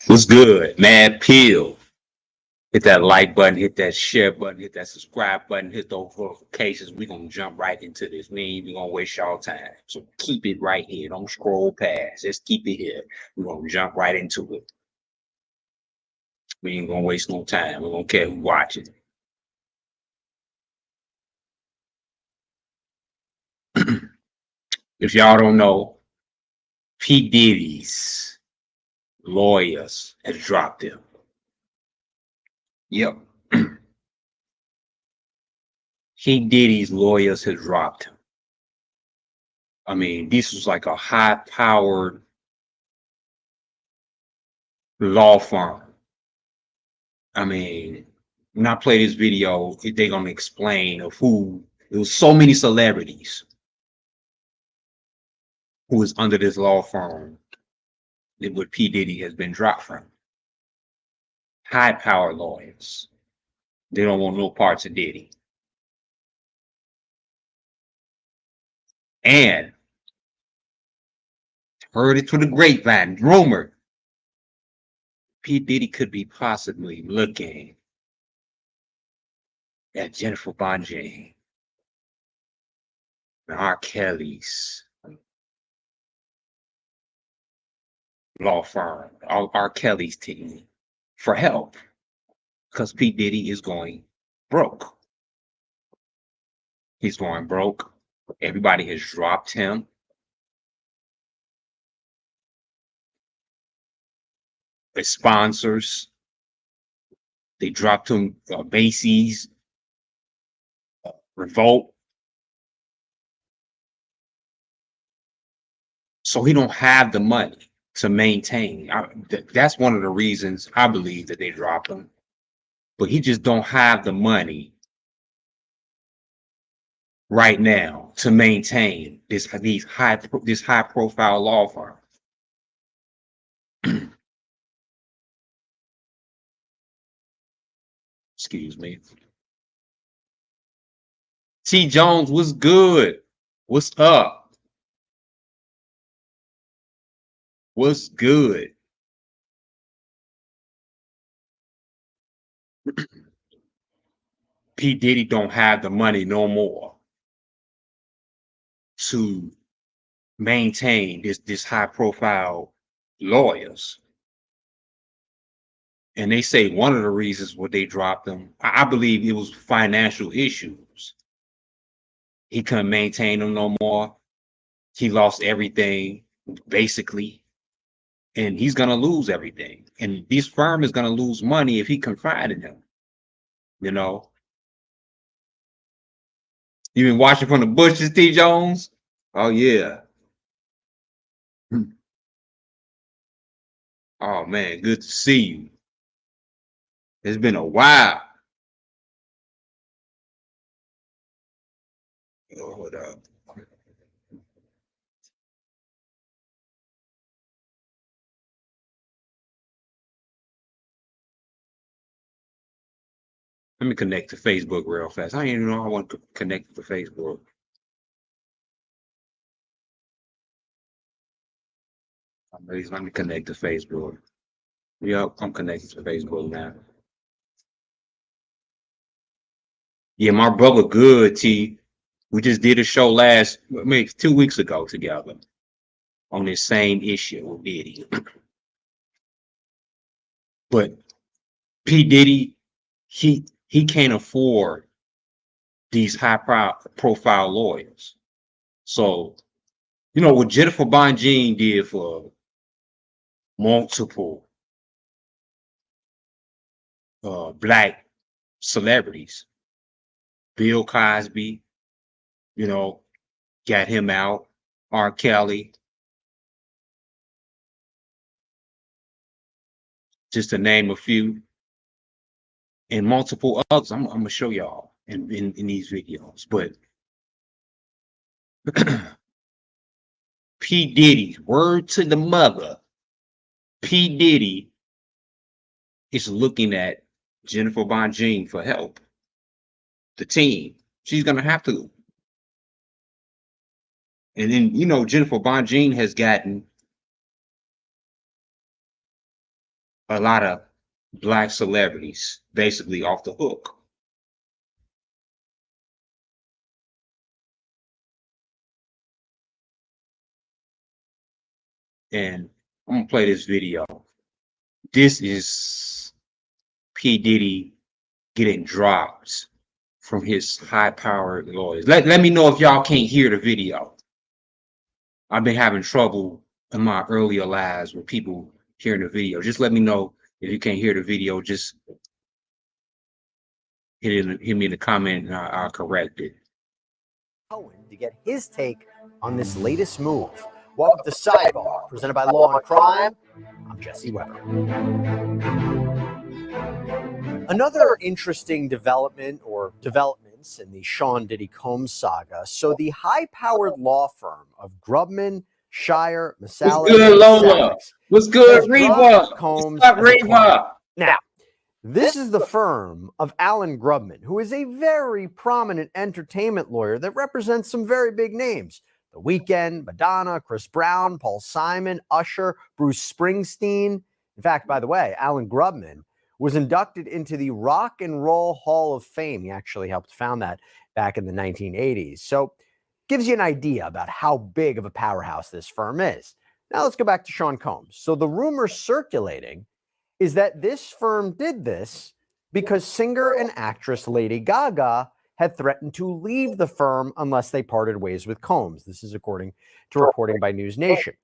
What's good? Mad Pill. Hit that like button, hit that share button, hit that subscribe button, hit those notifications. We're going to jump right into this. We ain't even going to waste y'all time. So keep it right here. Don't scroll past. Just keep it here. We're going to jump right into it. We ain't going to waste no time. We don't care who watching. If y'all don't know, P. Diddy's lawyers has dropped him. Yep. P. Diddy's lawyers has dropped him. I mean, this was like a high-powered law firm. I mean, when I play this video, they're gonna explain of who. There was so many celebrities who is under this law firm that what P. Diddy has been dropped from. High-powered lawyers. They don't want no parts of Diddy. And heard it through the grapevine, rumored P. Diddy could be possibly looking at Jenifer Bonjean and R. Kelly's law firm, R. Kelly's team, for help because P. Diddy is going broke. He's going broke. Everybody has dropped him. The sponsors, they dropped him. Macy's, Revolt. So he don't have the money to maintain. That's one of the reasons I believe that they dropped him. But he just don't have the money right now to maintain this high profile law firm. Excuse me. T. Jones, what's good? What's up? What's good? P. Diddy don't have the money no more to maintain this high profile lawyers. And they say one of the reasons what they dropped them, I believe it was financial issues. He couldn't maintain them no more. He lost everything, basically. And he's gonna lose everything. And this firm is gonna lose money if he confide in them. You know. You been watching from the bushes, T. Jones? Oh yeah. Oh man, good to see you. It's been a while. Oh, hold up. Let me connect to Facebook real fast. I didn't even know I want to connect to Facebook. Let me connect to Facebook. Yep, I'm connected to Facebook now. Yeah, my brother good, T. We just did a show maybe 2 weeks ago together on this same issue with Diddy. But P. Diddy, he can't afford these high profile lawyers. So, you know what Jenifer Bonjean did for multiple black celebrities. Bill Cosby, you know, got him out. R. Kelly, just to name a few, and multiple others. I'm gonna show y'all in these videos. But P. Diddy, word to the mother, P. Diddy is looking at Jenifer Bonjean for help. The team, she's gonna have to. And then, you know, Jenifer Bonjean has gotten a lot of black celebrities basically off the hook. And I'm gonna play this video. This is P. Diddy getting dropped from his high-powered lawyers. Let me know if y'all can't hear the video. I've been having trouble in my earlier lives with people hearing the video. Just let me know if you can't hear the video. Just hit me in the comment and I'll correct it. To get his take on this latest move. Welcome to Sidebar, presented by Law and Crime. I'm Jesse Weber. Another interesting development or developments in the Sean Diddy Combs saga. So the high-powered law firm of Grubman, Shire, Masalas, What's good, Lola? What's good, Reba? Combs. What's up, Reba? Now, this is the firm of Alan Grubman, who is a very prominent entertainment lawyer that represents some very big names. The Weeknd, Madonna, Chris Brown, Paul Simon, Usher, Bruce Springsteen. In fact, by the way, Alan Grubman was inducted into the Rock and Roll Hall of Fame. He actually helped found that back in the 1980s. So gives you an idea about how big of a powerhouse this firm is. Now let's go back to Sean Combs. So the rumor circulating is that this firm did this because singer and actress Lady Gaga had threatened to leave the firm unless they parted ways with Combs. This is according to reporting by News Nation.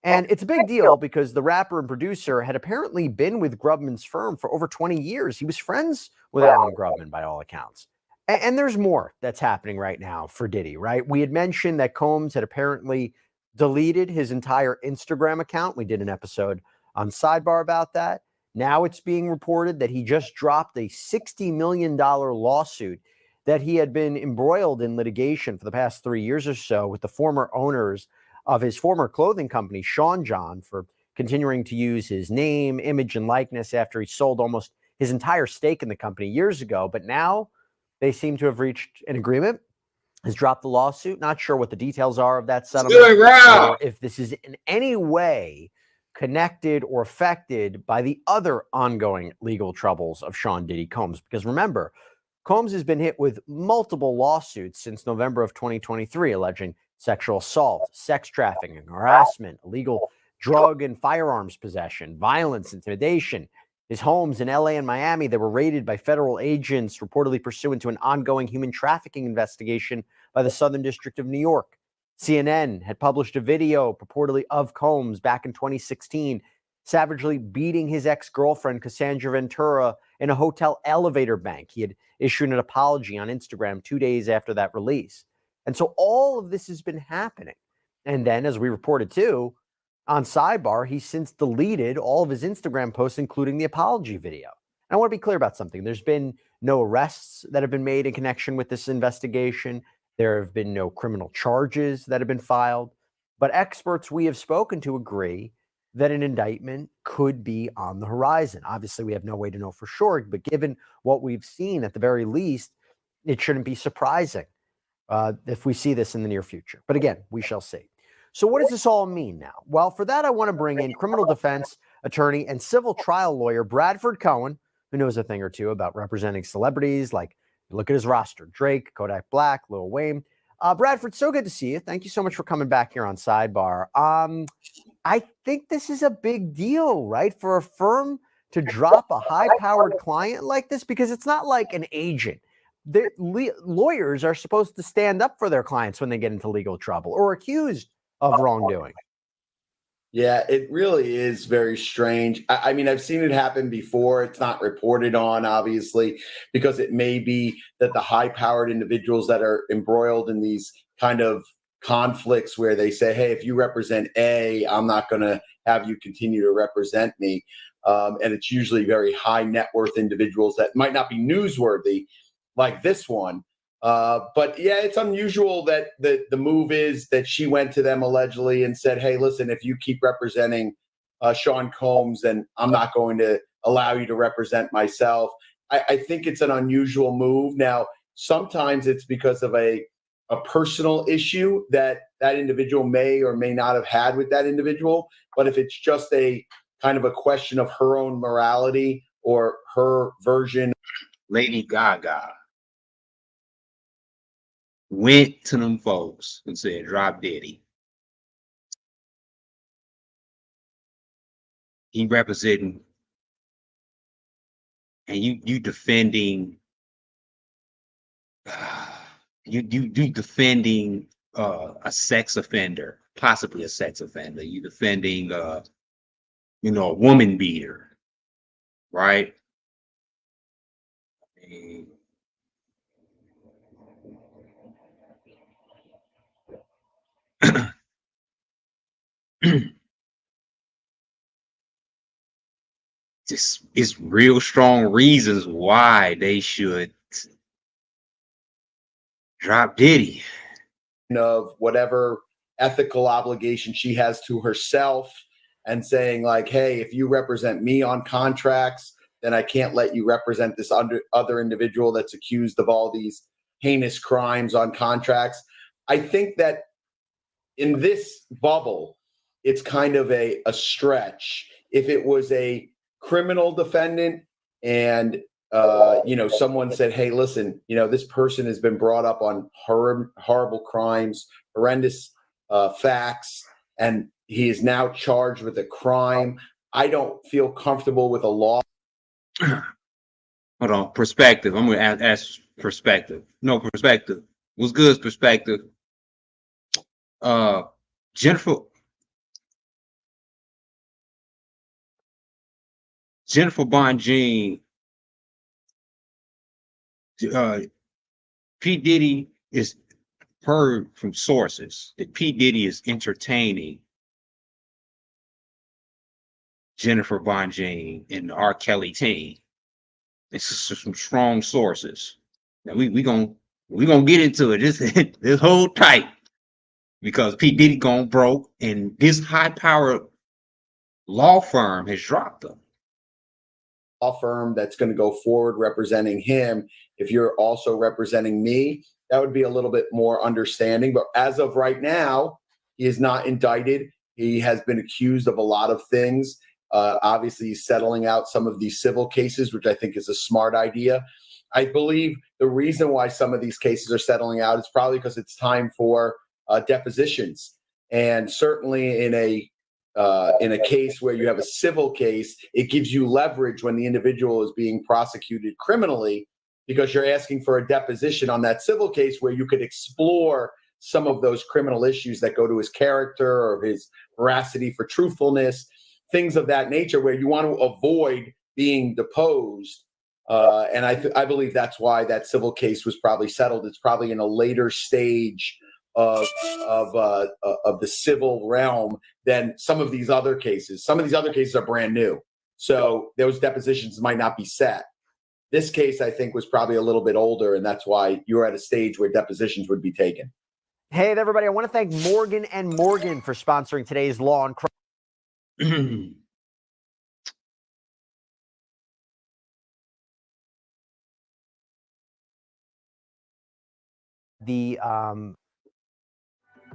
And it's a big deal because the rapper and producer had apparently been with Grubman's firm for over 20 years. He was friends with Alan Grubman by all accounts. And there's more that's happening right now for Diddy, right? We had mentioned that Combs had apparently deleted his entire Instagram account. We did an episode on Sidebar about that. Now it's being reported that he just dropped a $60 million lawsuit that he had been embroiled in litigation for the past 3 years or so with the former owners of his former clothing company, Sean John, for continuing to use his name, image, and likeness after he sold almost his entire stake in the company years ago. But now they seem to have reached an agreement, has dropped the lawsuit. Not sure what the details are of that settlement or if this is in any way connected or affected by the other ongoing legal troubles of Sean Diddy Combs. Because remember, Combs has been hit with multiple lawsuits since November of 2023, alleging sexual assault, sex trafficking, harassment, illegal drug and firearms possession, violence, intimidation. His homes in LA and Miami that were raided by federal agents, reportedly pursuant to an ongoing human trafficking investigation by the Southern District of New York. CNN had published a video purportedly of Combs back in 2016, savagely beating his ex-girlfriend, Cassandra Ventura, in a hotel elevator bank. He had issued an apology on Instagram 2 days after that release. And so all of this has been happening. And then, as we reported too, on Sidebar, he's since deleted all of his Instagram posts, including the apology video. And I want to be clear about something. There's been no arrests that have been made in connection with this investigation. There have been no criminal charges that have been filed. But experts we have spoken to agree that an indictment could be on the horizon. Obviously, we have no way to know for sure, but given what we've seen, at the very least, it shouldn't be surprising if we see this in the near future. But again, we shall see. So what does this all mean now? Well, for that, I want to bring in criminal defense attorney and civil trial lawyer Bradford Cohen, who knows a thing or two about representing celebrities like, look at his roster, Drake, Kodak Black, Lil Wayne. Bradford, so good to see you. Thank you so much for coming back here on Sidebar. I think this is a big deal, right? For a firm to drop a high-powered client like this, because it's not like an agent. Lawyers are supposed to stand up for their clients when they get into legal trouble or accused of wrongdoing. Yeah, it really is very strange. I mean, I've seen it happen before. It's not reported on, obviously, because it may be that the high-powered individuals that are embroiled in these kind of conflicts where they say, hey, if you represent A, I'm not going to have you continue to represent me. And it's usually very high net worth individuals that might not be newsworthy like this one. But yeah, it's unusual that the move is that she went to them allegedly and said, hey, listen, if you keep representing Sean Combs, then I'm not going to allow you to represent myself. I think it's an unusual move. Now, sometimes it's because of a personal issue that individual may or may not have had with that individual. But if it's just a kind of a question of her own morality or her version. Lady Gaga went to them folks and said, drop Diddy. He representing, and you defending, you defending a sex offender, possibly a sex offender. You defending a woman beater, right? Just it's real strong reasons why they should drop Diddy. Of whatever ethical obligation she has to herself, and saying like, hey, if you represent me on contracts, then I can't let you represent this other individual that's accused of all these heinous crimes on contracts. I think that in this bubble, it's kind of a stretch. If it was a criminal defendant and someone said, hey, listen, this person has been brought up on horrible crimes, horrendous facts, and he is now charged with a crime. I don't feel comfortable with a law. Hold on, perspective. I'm going to ask perspective. No, perspective. What's good, perspective? Jenifer Bonjean, P. Diddy is heard from sources that P. Diddy is entertaining Jenifer Bonjean and the R. Kelly team. This is some strong sources. Now we gonna get into it. This hold tight, because P. Diddy gone broke and this high powered law firm has dropped them. Law firm that's going to go forward representing him. If you're also representing me, that would be a little bit more understanding. But as of right now, he is not indicted. He has been accused of a lot of things. Obviously, he's settling out some of these civil cases, which I think is a smart idea. I believe the reason why some of these cases are settling out is probably because it's time for depositions. And certainly in a case where you have a civil case, it gives you leverage when the individual is being prosecuted criminally, because you're asking for a deposition on that civil case where you could explore some of those criminal issues that go to his character or his veracity for truthfulness, things of that nature, where you want to avoid being deposed. And I believe that's why that civil case was probably settled. It's probably in a later stage of the civil realm than some of these other cases. Some of these other cases are brand new, so those depositions might not be set. This case, I think, was probably a little bit older, and that's why you're at a stage where depositions would be taken. Hey, everybody, I want to thank Morgan & Morgan for sponsoring today's Law and Crime.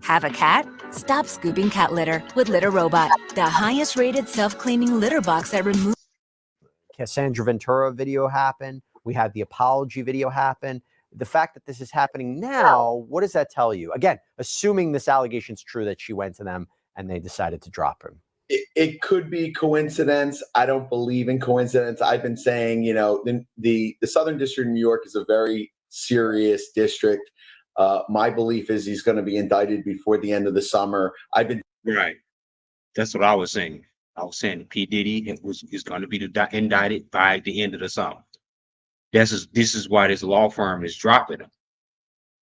Have a cat? Stop scooping cat litter with Litter Robot, the highest rated self-cleaning litter box that removes. Cassandra Ventura video happen. We had the apology video happen. The fact that this is happening now, what does that tell you? Again, assuming this allegation is true that she went to them and they decided to drop him. It could be coincidence. I don't believe in coincidence. I've been saying, the Southern District of New York is a very serious district. My belief is he's going to be indicted before the end of the summer. Right. That's what I was saying. I was saying P. Diddy is going to be indicted by the end of the summer. This is why this law firm is dropping him.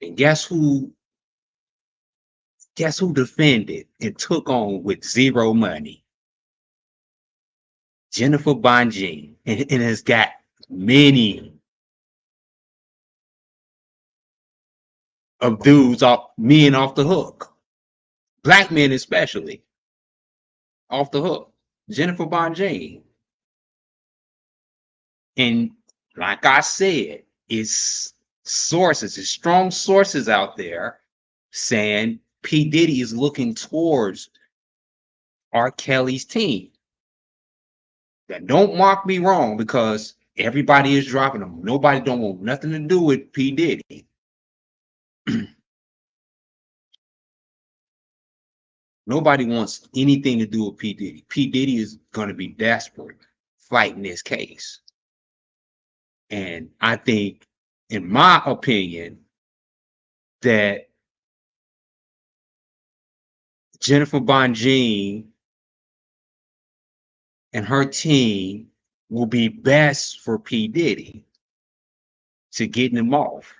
And guess who defended and took on with zero money? Jenifer Bonjean, and has got many of dudes men off the hook, black men especially, off the hook. Jenifer Bonjean, and like I said, it's strong sources out there saying P. Diddy is looking towards R. Kelly's team. That don't mark me wrong, because everybody is dropping them. Nobody don't want nothing to do with P. Diddy. Nobody wants anything to do with P. Diddy. P. Diddy is going to be desperate fighting this case. And I think, in my opinion, that Jenifer Bonjean and her team will be best for P. Diddy to getting him off.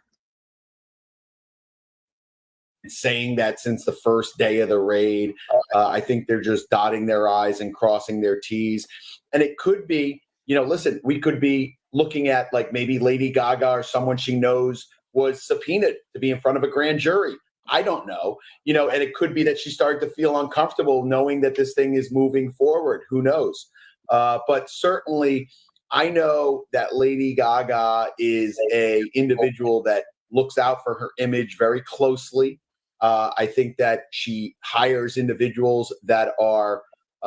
Saying that since the first day of the raid. I think they're just dotting their I's and crossing their T's. And it could be, listen, we could be looking at like maybe Lady Gaga or someone she knows was subpoenaed to be in front of a grand jury. I don't know, and it could be that she started to feel uncomfortable knowing that this thing is moving forward. Who knows? But certainly I know that Lady Gaga is a individual that looks out for her image very closely. I think that she hires individuals that are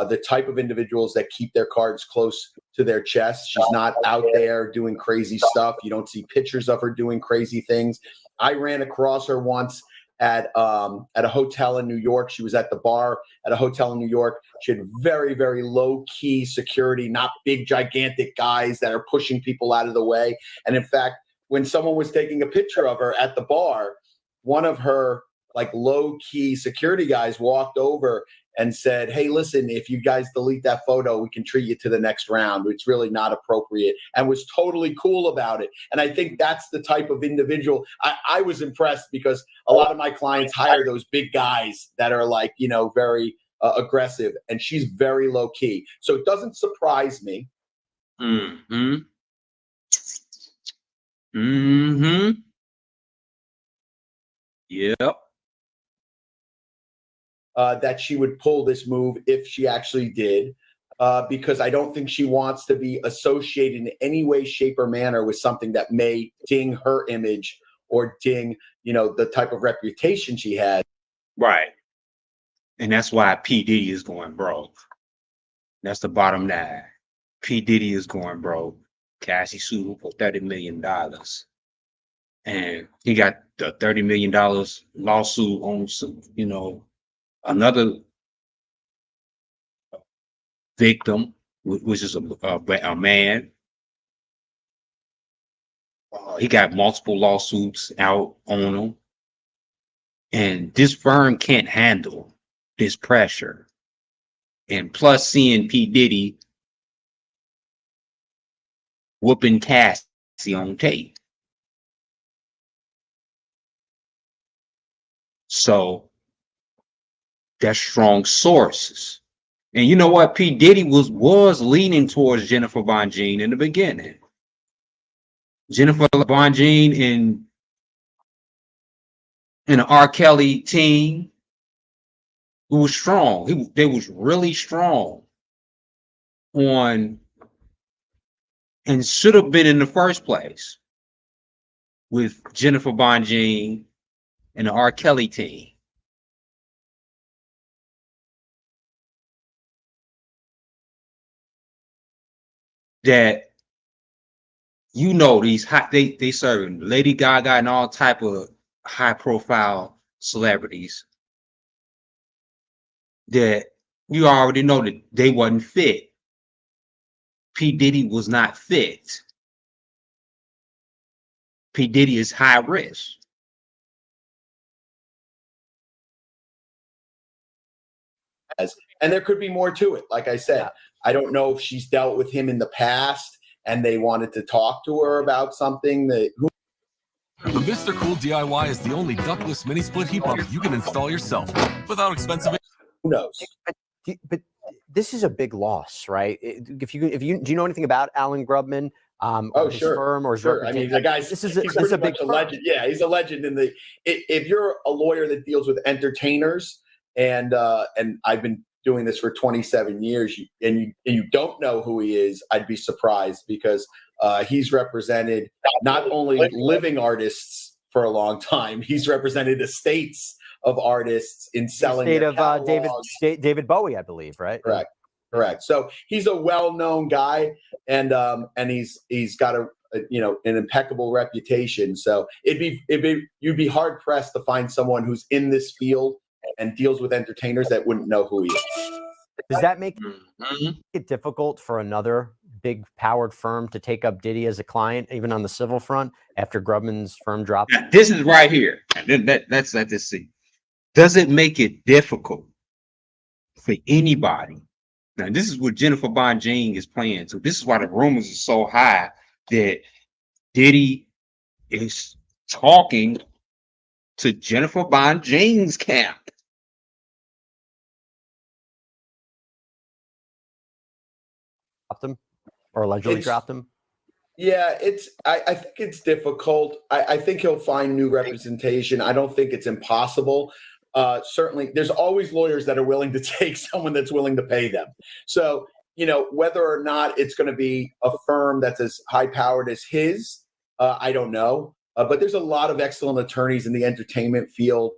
the type of individuals that keep their cards close to their chest. She's not out there doing crazy stuff. You don't see pictures of her doing crazy things. I ran across her once at a hotel in New York. She was at the bar at a hotel in New York. She had very, very low key security, not big, gigantic guys that are pushing people out of the way. And in fact, when someone was taking a picture of her at the bar, one of her like low key security guys walked over and said, "Hey, listen, if you guys delete that photo, we can treat you to the next round. It's really not appropriate," and was totally cool about it. And I think that's the type of individual I was impressed, because a lot of my clients hire those big guys that are like, very aggressive, and she's very low key. So it doesn't surprise me. Mm-hmm. Mm-hmm. Yep. That she would pull this move if she actually did, because I don't think she wants to be associated in any way, shape, or manner with something that may ding her image or ding, the type of reputation she had. Right. And that's why P. Diddy is going broke. That's the bottom line. P. Diddy is going broke. Cassie sued him for $30 million. And he got the $30 million lawsuit on some, another victim, which is a man. He got multiple lawsuits out on him. And this firm can't handle this pressure. And plus, seeing P. Diddy whooping Cassie on tape. So that's strong sources. And you know what? P. Diddy was leaning towards Jenifer Bonjean in the beginning. Jenifer Bonjean in the R. Kelly team, who was strong. They was really strong on, and should have been in the first place with Jenifer Bonjean and the R. Kelly team. That these they serving Lady Gaga and all type of high profile celebrities that you already know that they wasn't fit. P. Diddy was not fit. P. Diddy is high risk. And there could be more to it. Like I said, I don't know if she's dealt with him in the past and they wanted to talk to her about something that. The Mr. Cool DIY is the only ductless mini split heat pump you can install yourself without expensive. Who knows? But this is a big loss, right? Do you know anything about Alan Grubman? Or his firm or his reputation? I mean, the guy's this is a big legend. Yeah, he's a legend in the. If you're a lawyer that deals with entertainers, and I've been doing this for 27 years, and you don't know who he is, I'd be surprised, because he's represented not only living artists for a long time, he's represented estates of artists in selling the their state of David Bowie, I believe, right? Correct. Correct. So he's a well-known guy, and he's got an impeccable reputation. So you'd be hard pressed to find someone who's in this field and deals with entertainers that wouldn't know who he is. Does that make it difficult for another big powered firm to take up Diddy as a client, even on the civil front, after Grubman's firm dropped? Now, this is right here. Let's let this see. Does it make it difficult for anybody? Now, this is what Jenifer Bonjean is playing to. This is why the rumors are so high that Diddy is talking to Jenifer Bonjean's camp. Dropped him, or allegedly dropped him? Yeah, I think it's difficult. I think he'll find new representation. I don't think it's impossible. Certainly, there's always lawyers that are willing to take someone that's willing to pay them. So, whether or not it's going to be a firm that's as high powered as his, I don't know. But there's a lot of excellent attorneys in the entertainment field.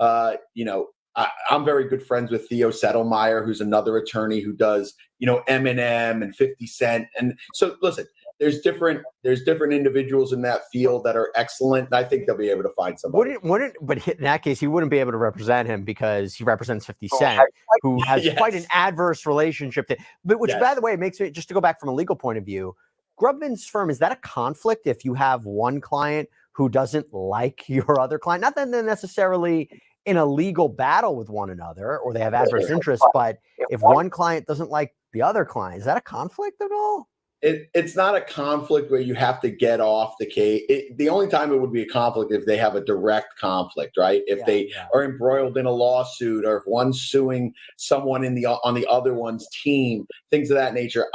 I'm very good friends with Theo Settlemeyer, who's another attorney who does, Eminem and 50 Cent. And so, listen, there's different individuals in that field that are excellent. And I think they'll be able to find somebody. But in that case, he wouldn't be able to represent him because he represents 50 Cent, who has quite an adverse relationship. Which, by the way, makes me, just to go back from a legal point of view, Grubman's firm, is that a conflict if you have one client who doesn't like your other client? Not that they're necessarily in a legal battle with one another or they have adverse interests, but if one client doesn't like the other client, is that a conflict at all? It's not a conflict where you have to get off the case. The only time it would be a conflict if they have a direct conflict, right? If they are embroiled in a lawsuit, or if one's suing someone on the other one's team, things of that nature.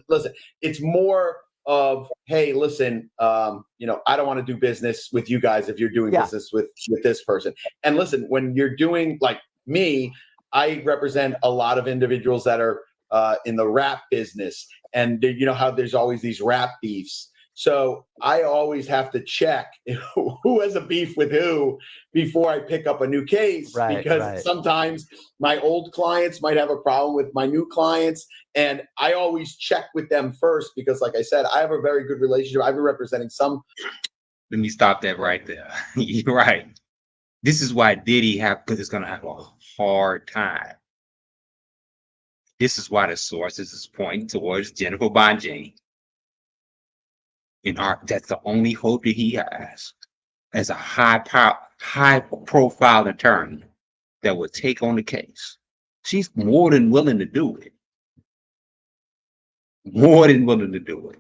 Listen, it's more of, hey, listen, I don't want to do business with you guys if you're doing business with this person. And listen, when you're doing, like me, I represent a lot of individuals that are in the rap business, and you know how there's always these rap beefs. So I always have to check who has a beef with who before I pick up a new case, because sometimes my old clients might have a problem with my new clients, and I always check with them first because, like I said, I have a very good relationship. I've been representing some. Let me stop that right there. You're right. This is why Diddy is going to have a hard time. This is why the sources is pointing towards Jenifer Bonjean. That's the only hope that he has as a high profile attorney that will take on the case. She's more than willing to do it. More than willing to do it.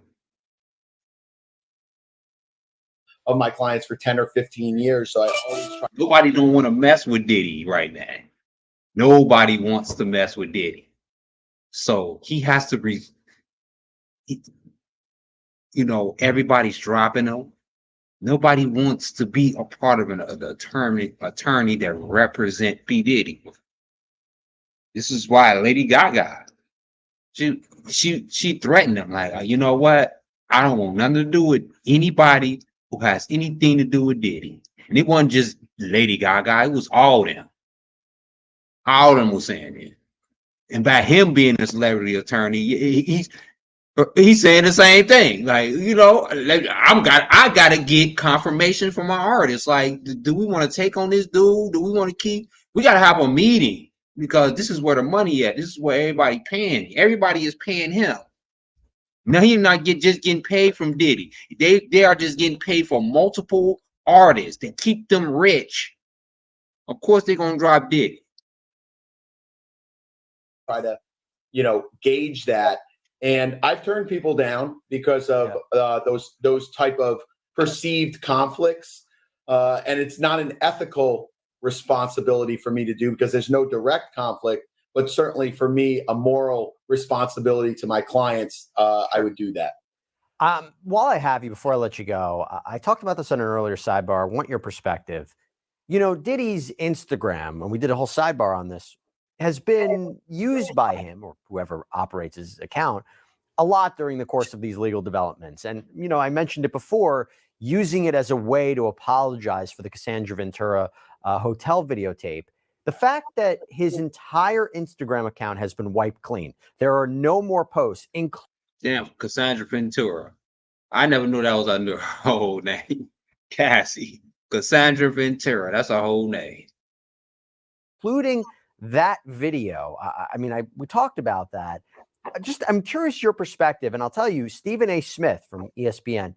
Of my clients for 10 or 15 years. So I always try. Nobody don't want to mess with Diddy right now. Nobody wants to mess with Diddy. So he has to everybody's dropping him. Nobody wants to be a part of an attorney that represent P. Diddy. This is why Lady Gaga, she threatened him, like, you know what? I don't want nothing to do with anybody who has anything to do with Diddy. And it wasn't just Lady Gaga, it was all them. All of them was saying it. And by him being a celebrity attorney, he's saying the same thing. Like, I gotta get confirmation from my artist. Like, do we want to take on this dude? Do we want to keep? We gotta have a meeting because this is where the money at. This is where everybody paying. Everybody is paying him. Now he's not just getting paid from Diddy. They are just getting paid for multiple artists to keep them rich. Of course, they're gonna drop Diddy. Try to, gauge that. And I've turned people down because of those type of perceived conflicts. And it's not an ethical responsibility for me to do because there's no direct conflict, but certainly for me, a moral responsibility to my clients, I would do that. While I have you, before I let you go, I talked about this on an earlier sidebar. I want your perspective. Diddy's Instagram, and we did a whole sidebar on this, has been used by him or whoever operates his account a lot during the course of these legal developments. And, I mentioned it before, using it as a way to apologize for the Cassandra Ventura hotel videotape. The fact that his entire Instagram account has been wiped clean. There are no more posts, Damn, Cassandra Ventura. I never knew that was under her whole name. Cassie. Cassandra Ventura. That's her whole name. including that video. We talked about that. I'm curious your perspective, and I'll tell you, Stephen A. Smith from ESPN,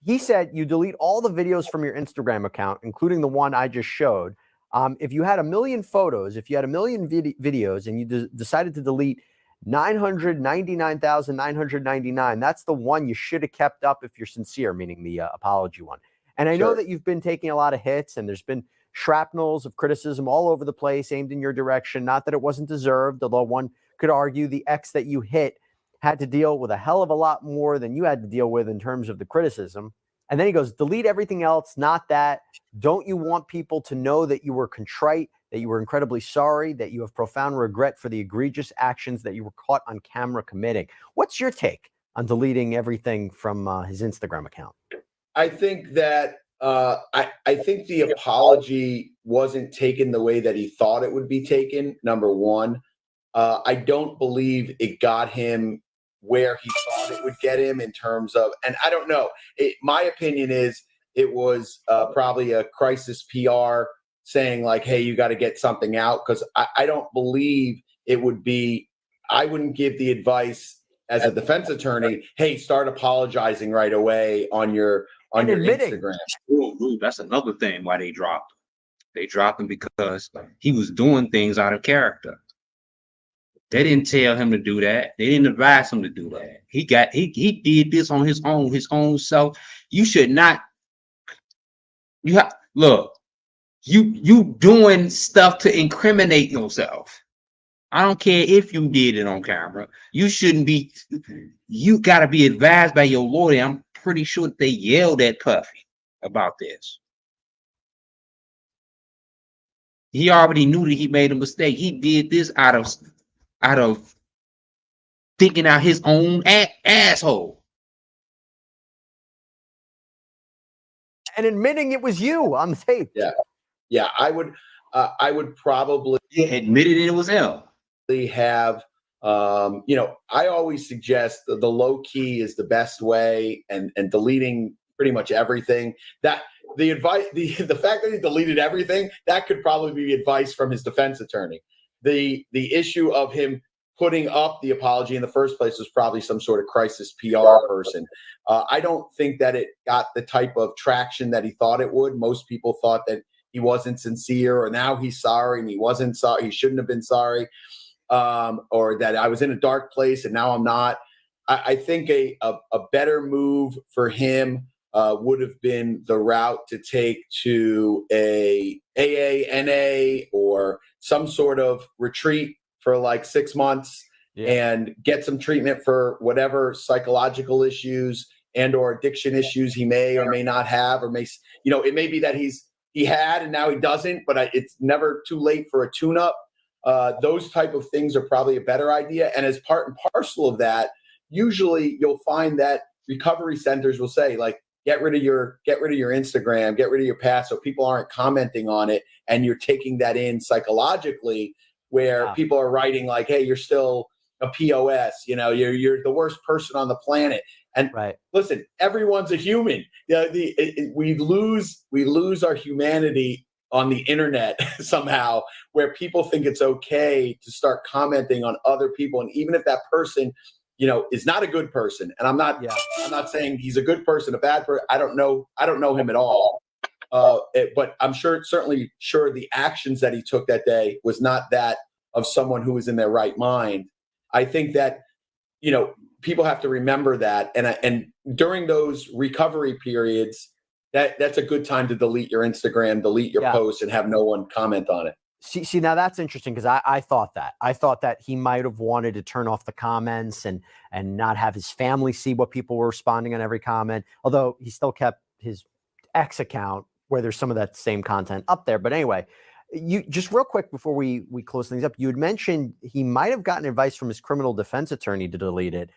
he said you delete all the videos from your Instagram account, including the one I just showed. If you had 1 million photos, if you had 1 million videos, and you decided to delete 999,999, that's the one you should have kept up if you're sincere, meaning the apology one. And I know that you've been taking a lot of hits, and there's been shrapnels of criticism all over the place aimed in your direction. Not that it wasn't deserved, although one could argue the ex that you hit had to deal with a hell of a lot more than you had to deal with in terms of the criticism. And then he goes, delete everything else, not that. Don't you want people to know that you were contrite, that you were incredibly sorry, that you have profound regret for the egregious actions that you were caught on camera committing? What's your take on deleting everything from his Instagram account? I think that I think the apology wasn't taken the way that he thought it would be taken, number one. I don't believe it got him where he thought it would get him in terms of, and I don't know. My opinion is it was probably a crisis PR saying like, hey, you got to get something out, because I don't believe it would be, I wouldn't give the advice as a defense attorney, hey, start apologizing right away on your Instagram. Ooh, that's another thing why they dropped him. They dropped him because he was doing things out of character. They didn't tell him to do that. They didn't advise him to do that. He did this on his own self. You should not. You doing stuff to incriminate yourself. I don't care if you did it on camera. You shouldn't be. You got to be advised by your lawyer. I'm pretty sure they yelled at Puffy about this. He already knew that he made a mistake. He did this out of thinking out his own asshole. And admitting it was you on the tape. Yeah. I would probably admitted it was him. Have I always suggest the low key is the best way, and deleting pretty much everything. That the advice, the fact that he deleted everything, that could probably be advice from his defense attorney. The issue of him putting up the apology in the first place was probably some sort of crisis PR person. I don't think that it got the type of traction that he thought it would. Most people thought that he wasn't sincere, or now he's sorry and he wasn't sorry. He shouldn't have been sorry, or that I was in a dark place and now I'm not. I think a better move for him would have been the route to take to a AANA or some sort of retreat for like 6 months and get some treatment for whatever psychological issues and or addiction issues he may or may not have, or may, it may be that he had and now he doesn't, but it's never too late for a tune-up. Those type of things are probably a better idea. And as part and parcel of that, usually you'll find that recovery centers will say, like, get rid of your Instagram, get rid of your past, so people aren't commenting on it, and you're taking that in psychologically, where people are writing like, hey, you're still a POS, you're the worst person on the planet. And listen, everyone's a human. We lose our humanity on the internet somehow, where people think it's okay to start commenting on other people. And even if that person, is not a good person, and I'm not saying he's a good person, a bad person. I don't know him at all. But I'm certainly sure the actions that he took that day was not that of someone who was in their right mind. I think that, people have to remember that. And during those recovery periods, that's a good time to delete your Instagram, delete your post, and have no one comment on it. See, now that's interesting, because I thought that he might have wanted to turn off the comments and not have his family see what people were responding on every comment, although he still kept his X account where there's some of that same content up there. But anyway, you just real quick before we close things up, you had mentioned he might have gotten advice from his criminal defense attorney to delete it.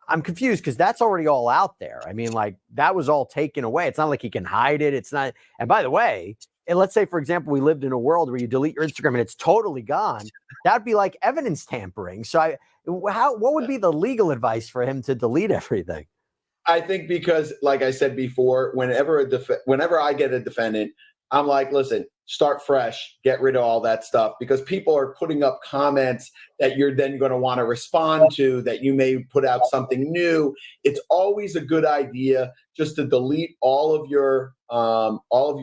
I'm confused, because that's already all out there. I mean, like, that was all taken away. It's not like he can hide it. It's not. And by the way, and let's say, for example, we lived in a world where you delete your Instagram and it's totally gone. That'd be like evidence tampering. So what would be the legal advice for him to delete everything? I think because, like I said before, whenever I get a defendant, I'm like, listen, start fresh, get rid of all that stuff, because people are putting up comments that you're then going to want to respond to, that you may put out something new. It's always a good idea just to delete all of your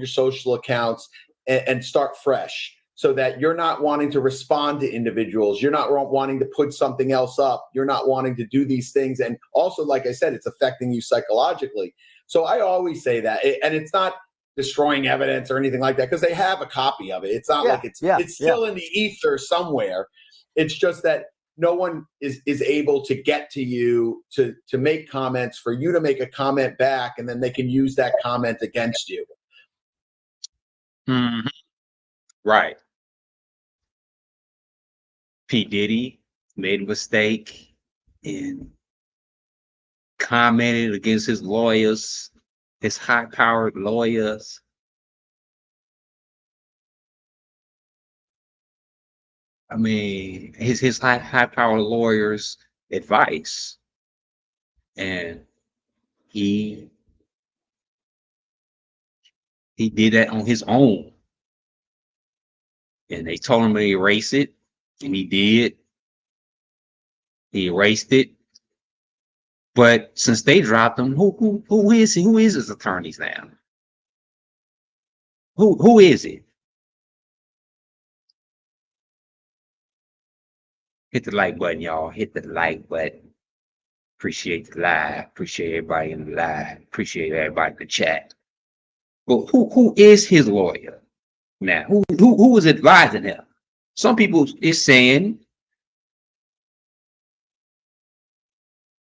social accounts and start fresh, so that you're not wanting to respond to individuals. You're not wanting to put something else up. You're not wanting to do these things. And also, like I said, it's affecting you psychologically. So I always say that, and it's not destroying evidence or anything like that, because they have a copy of it. It's not like it's still in the ether somewhere. It's just that no one is able to get to you to make comments, for you to make a comment back, and then they can use that comment against you. Mm-hmm. Right. P. Diddy made a mistake and commented against his lawyers, his high-powered lawyers. I mean, his high-powered lawyers' advice, and he did that on his own. And they told him to erase it, and he did. He erased it. But since they dropped him, who is he? Who is his attorneys now? Who is it? Hit the like button, y'all. Hit the like button. Appreciate the live. Appreciate everybody in the live. Appreciate everybody in the chat. But who is his lawyer now? Who is advising him? Some people is saying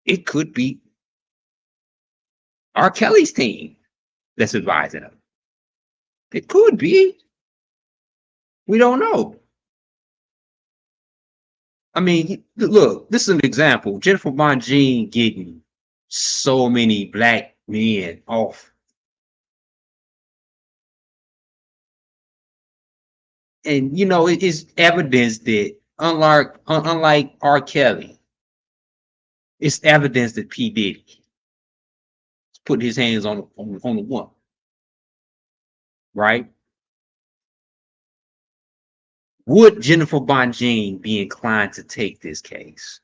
it could be R. Kelly's team that's advising him. It could be. We don't know. I mean, look, this is an example. Jenifer Bonjean getting so many black men off. And, you know, it is evidence that unlike R. Kelly, it's evidence that P. Diddy put his hands on the one. Right? Would Jenifer Bonjean be inclined to take this case?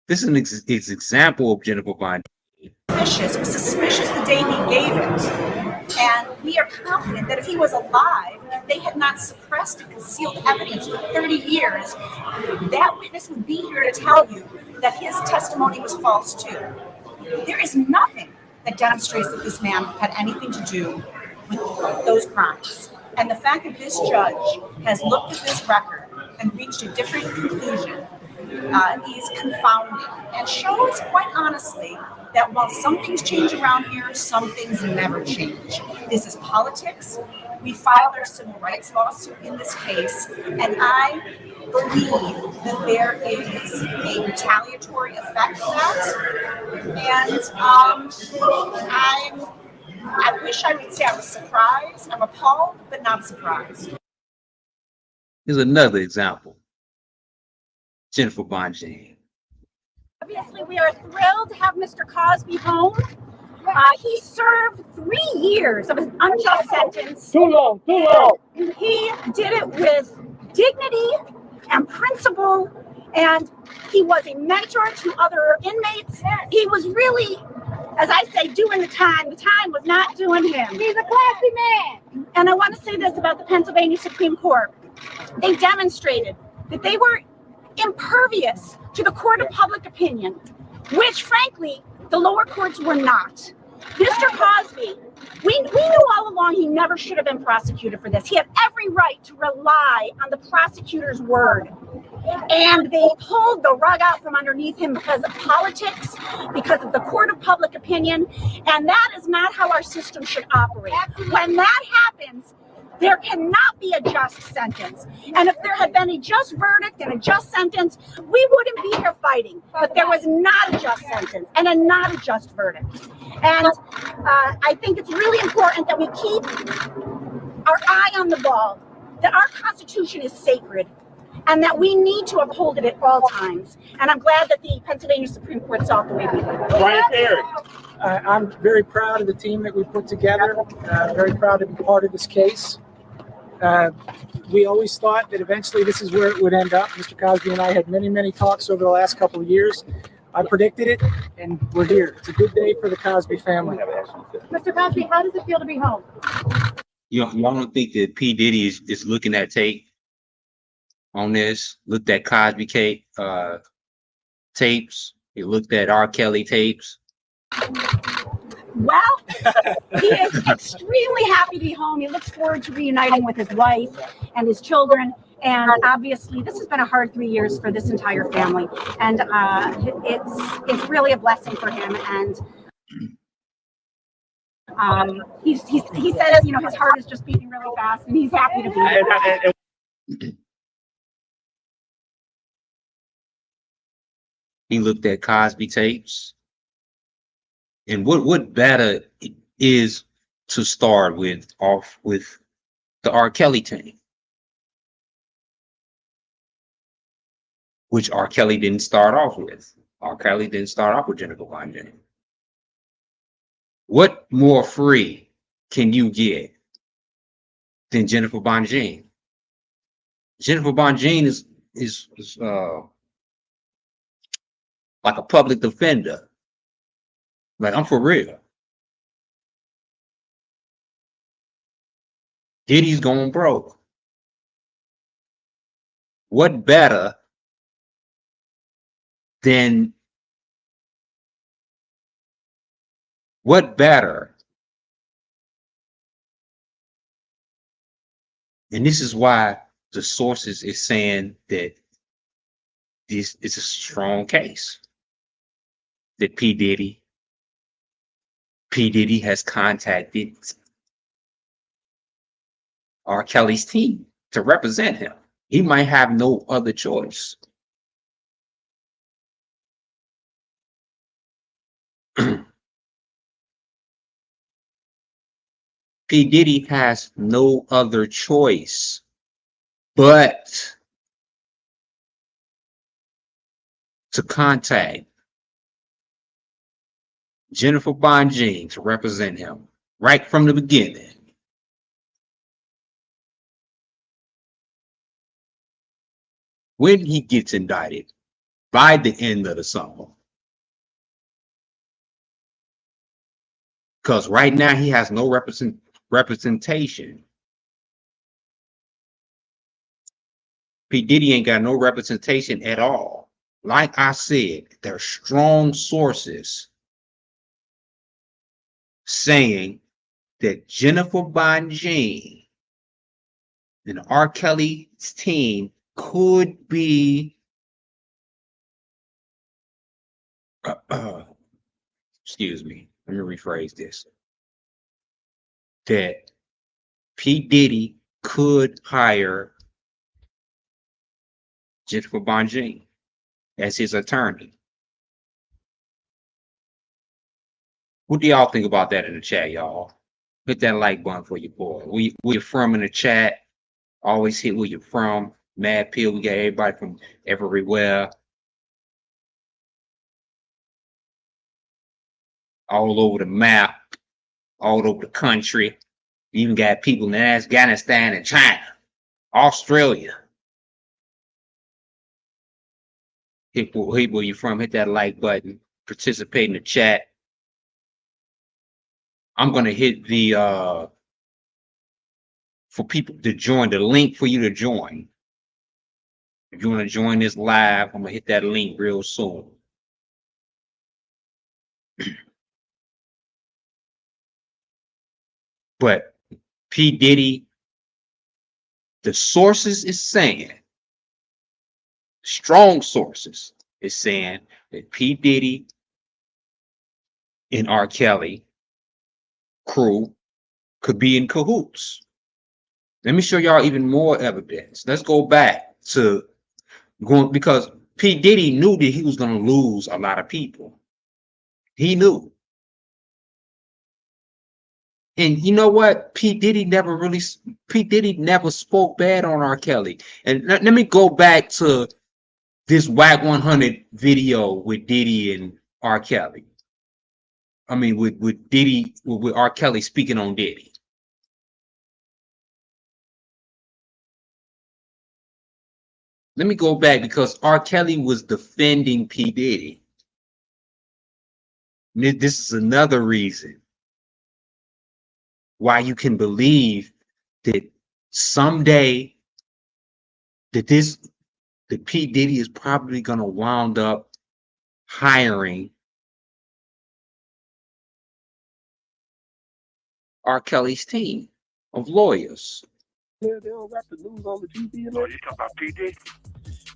This is an example of Jenifer Bonjean. It was suspicious the day he gave it. And we are confident that if he was alive, if they had not suppressed and concealed evidence for 30 years, that witness would be here to tell you that his testimony was false too. There is nothing that demonstrates that this man had anything to do with those crimes. And the fact that this judge has looked at this record and reached a different conclusion is confounding, and shows, quite honestly, that while some things change around here, some things never change. This is politics. We filed our civil rights lawsuit in this case, and I believe that there is a retaliatory effect of that. And I wish I would say I was surprised. I'm appalled, but not surprised. Here's another example. Jenifer Bonjean. Obviously, we are thrilled to have Mr. Cosby home. He served 3 years of an unjust sentence. Too long. He did it with dignity and principle, and he was a mentor to other inmates. He was really, as I say, doing the time. The time was not doing him. He's a classy man. And I want to say this about the Pennsylvania Supreme Court. They demonstrated that they were impervious to the court of public opinion, which, frankly, the lower courts were not. Mr. Cosby, we knew all along he never should have been prosecuted for this. He had every right to rely on the prosecutor's word. And they pulled the rug out from underneath him because of politics, because of the court of public opinion. And that is not how our system should operate. When that happens, There cannot be a just sentence. And if there had been a just verdict and a just sentence, we wouldn't be here fighting. But there was not a just sentence and not a just verdict. And I think it's really important that we keep our eye on the ball, that our Constitution is sacred, and that we need to uphold it at all times. And I'm glad that the Pennsylvania Supreme Court saw it the way we did. Brian Perry. I'm very proud of the team that we put together. Very proud to be part of this case. We always thought that eventually this is where it would end up. Mr. Cosby and I had many, many talks over the last couple of years. I predicted it, and we're here. It's a good day for the Cosby family. Mr. Cosby, how does it feel to be home? Y'all don't think that P. Diddy is looking at tape on this? Looked at Cosby tapes. He looked at R. Kelly tapes. Well, he is extremely happy to be home. He looks forward to reuniting with his wife and his children. And obviously, this has been a hard 3 years for this entire family. And it's really a blessing for him. And he says, you know, his heart is just beating really fast, and he's happy to be here. He looked at Cosby tapes. And what better is to start off with the R. Kelly team, which R. Kelly didn't start off with. R. Kelly didn't start off with Jenifer Bonjean. What more free can you get than Jenifer Bonjean? Jenifer Bonjean is like a public defender. Like, I'm for real. Diddy's going broke. What better than and this is why the sources is saying that this is a strong case, that P. Diddy has contacted R. Kelly's team to represent him. He might have no other choice. P. Diddy has no other choice but to contact Jenifer Bonjean to represent him right from the beginning. When he gets indicted by the end of the summer. Because right now he has no representation. P. Diddy ain't got no representation at all. Like I said, there are strong sources saying that Jenifer Bonjean and R. Kelly's team could be excuse me, let me rephrase this. That P. Diddy could hire Jenifer Bonjean as his attorney. What do y'all think about that in the chat, y'all? Hit that like button for your boy. Where you from in the chat? Always hit where you're from. Mad Pill, we got everybody from everywhere. All over the map, all over the country. You even got people in Afghanistan and China, Australia. Hit where you're from, hit that like button, participate in the chat. I'm gonna hit the for people to join, the link for you to join. If you want to join this live, I'm gonna hit that link real soon. But P. Diddy, the sources is saying, strong sources is saying that P. Diddy and R. Kelly crew could be in cahoots. Let me show y'all even more evidence. Let's go back to going because P. Diddy knew that he was going to lose a lot of people. He knew. And you know what? P. Diddy never spoke bad on R. Kelly. And let me go back to this WAC 100 video with Diddy and R. Kelly. I mean, with Diddy, with R. Kelly speaking on Diddy. Let me go back because R. Kelly was defending P. Diddy. This is another reason why you can believe that someday that P. Diddy is probably going to wound up hiring R. Kelly's team of lawyers. Yeah, they don't got the news on the TV. Oh, you talking about P. Diddy?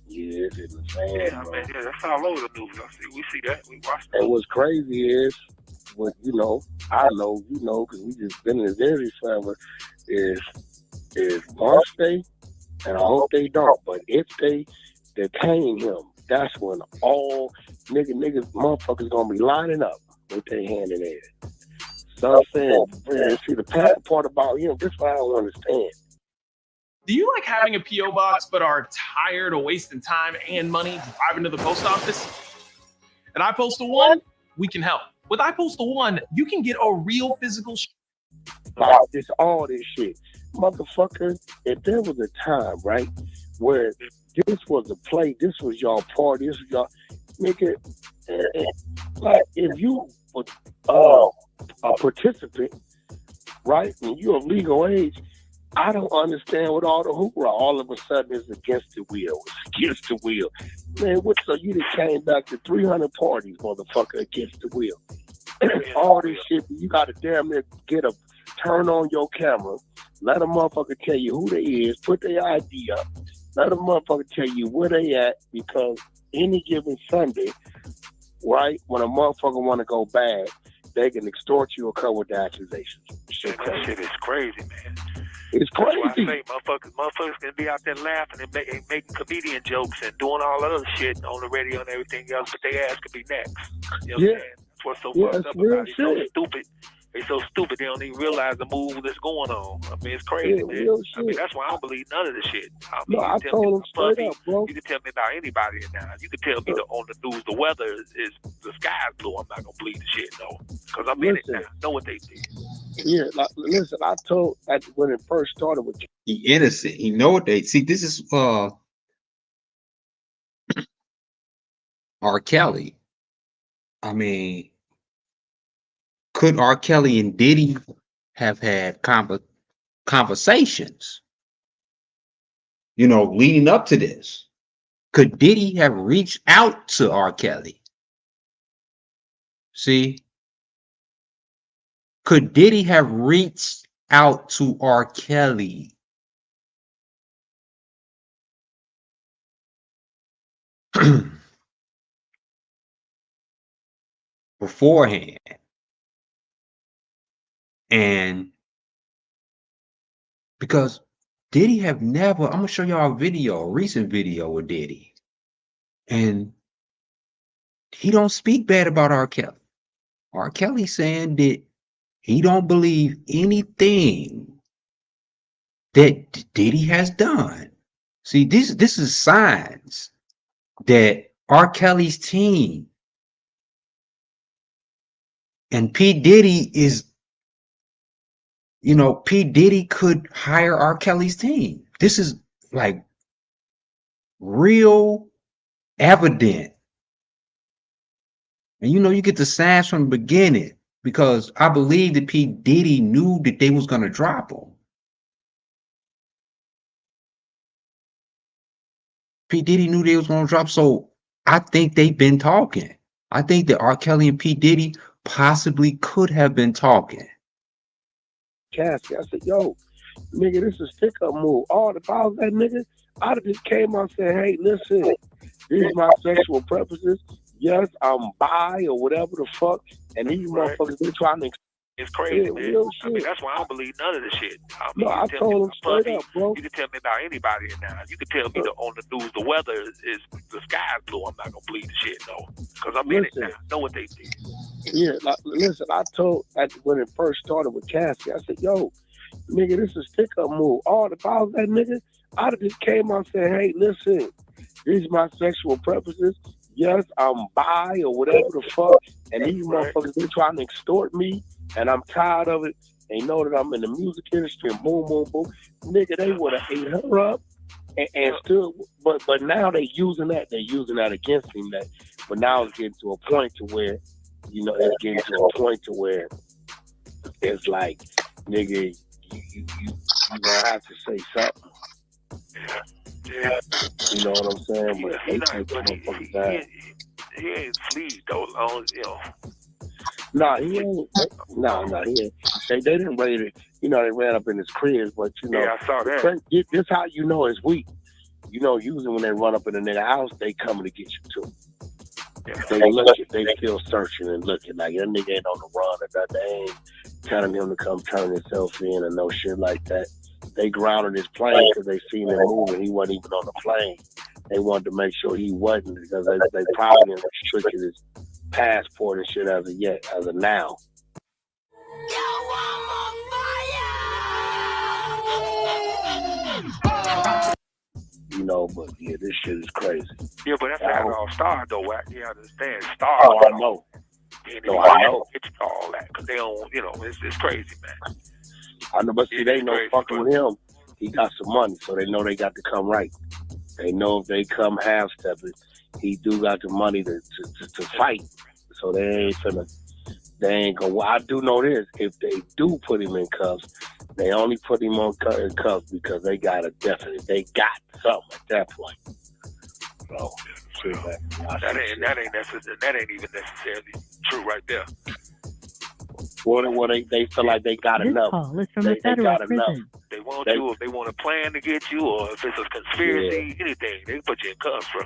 Yeah, it's in the fan. Yeah, man, yeah, that's all over the news. We see that. We watch that. And what's crazy is, what I know, because we just been in the Diddy forever, is once they, and I hope they don't, but if they detain him, that's when all niggas, motherfuckers gonna be lining up with their hand in there. So I'm saying, man, see the part about him, this is what I don't understand. Do you like having a P.O. box but are tired of wasting time and money driving to the post office? At iPostal One, we can help. With iPostal One, you can get a real physical it's all this shit. Motherfucker, if there was a time, right, where this was a play, this was y'all party, this was y'all, nigga, like, if you were a participant, right, and you're of legal age, I don't understand what all the hoorah all of a sudden is against the wheel. It's against the wheel. Man, so you just came back to 300 parties, motherfucker, against the wheel. All this shit, you got to damn near turn on your camera, let a motherfucker tell you who they is, put their ID up, let a motherfucker tell you where they at, because any given Sunday, right, when a motherfucker want to go bad, they can extort you or come with the accusations. That shit is crazy, man. It's crazy. That's why I say motherfuckers can be out there laughing and making comedian jokes and doing all that other shit on the radio and everything else, but their ass could be next. You know what I'm saying? That's what's so fucked up about it. So stupid. They so stupid they don't even realize the move that's going on. I mean, it's crazy, man. I mean, that's why I don't believe none of this shit. I mean, I told them straight up, bro. You can tell me about anybody now. You can tell me on the news the weather is the sky's blue. I'm not gonna believe the shit, though, because I'm in it now. Know what they did. Yeah, listen. I told when it first started with he innocent. He know what they see. This is R. Kelly. I mean, could R. Kelly and Diddy have had conversations, leading up to this? Could Diddy have reached out to R. Kelly? See? Could Diddy have reached out to R. Kelly? Beforehand? And because Diddy have never, I'm gonna show y'all a recent video with Diddy, and he don't speak bad about R. Kelly. R. Kelly saying that he don't believe anything that Diddy has done. See, this is signs that R. Kelly's team and P. Diddy is, P. Diddy could hire R. Kelly's team. This is like real evident. And you get the signs from the beginning, because I believe that P. Diddy knew that they was gonna drop him. P. Diddy knew they was gonna drop, so I think they've been talking. I think that R. Kelly and P. Diddy possibly could have been talking. Cassie, I said, yo, nigga, this is a stick-up move. All if I was that nigga, I'd have just came out saying, hey, listen, these are my sexual preferences. Yes, I'm bi or whatever the fuck. And these motherfuckers, they're trying to It's crazy, man. Real I mean, shit. that's why I don't believe none of this shit. I mean, No, I you can tell me told him about straight Puffy, up, bro. you can tell me about anybody now. You can tell me on the news the weather is the sky's blue. I'm not gonna believe the shit, no, because I'm in it now. I know what they did. Yeah, listen, I told when it first started with Cassie, I said, yo, nigga, this is stick-up move. All if I was that nigga, I'd have just came out and said, hey, listen, these my sexual preferences. Yes, I'm bi or whatever the fuck, and these motherfuckers been trying to extort me, and I'm tired of it. They know that I'm in the music industry, and boom, boom, boom. Nigga, they would have ate her up and still, but now they using that. They're using that against me. But now it's getting to a point to where, it's getting to a point to where it's like, nigga, you gonna have to say something. Yeah. You know what I'm saying? But they take the motherfuckers down. He ain't fleed though, long, Nah, he ain't. Nah, he ain't. They didn't raid it. They ran up in his cribs, but Yeah, I saw that. This how you know it's weak. Usually when they run up in a nigga house, they coming to get you too. Yeah. They still searching and looking like that nigga ain't on the run or that. They ain't telling him to come turn himself in and no shit like that. They grounded his plane because they seen him moving. He wasn't even on the plane. They wanted to make sure he wasn't because they probably didn't restricted his passport and shit as of now. But yeah, this shit is crazy. Yeah, but that's how it all started, though. You understand? Stars. Oh, I know. No, I know. It's all that because they don't. It's crazy, man. I know, but see, they know fucking with him. He got some money, so they know they got to come right. They know if they come half stepping, he do got the money to fight. So they ain't gonna. Well, I do know this: if they do put him in cuffs, they only put him in cuffs because they got something at that point. So that ain't even necessarily true right there. Well, they feel like they got enough. Call is from a federal prison. They want you if they want to plan to get you, or if it's a conspiracy, anything, they put you in cuffs, bro.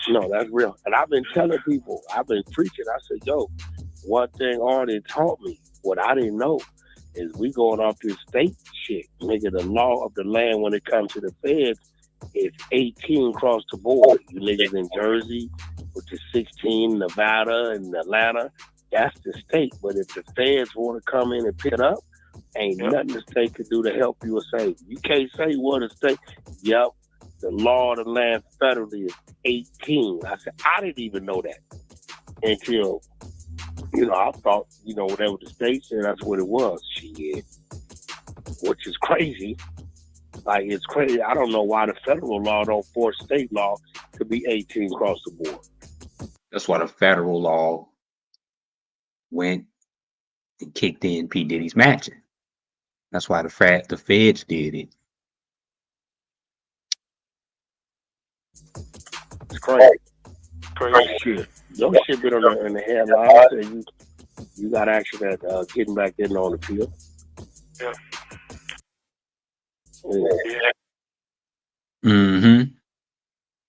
No, that's real. And I've been telling people, I've been preaching. I said, yo, one thing Arnie taught me, what I didn't know, is we going off this state shit. Nigga, the law of the land when it comes to the feds is 18 across the board. You niggas in Jersey with the 16, Nevada and Atlanta, that's the state. But if the feds want to come in and pick it up, ain't nothing the state could do to help you or save you. You can't say what a state. Yep, the law of the land federally is 18. I said, I didn't even know that until, I thought, whatever the state said, that's what it was. Shit. Which is crazy. Like, it's crazy. I don't know why the federal law don't force state law to be 18 across the board. That's why the federal law went and kicked in P. Diddy's matching. That's why the feds did it. It's crazy. Crazy shit. Your shit been in the headlines. You got action at getting back in on the field. Yeah. Mm-hmm.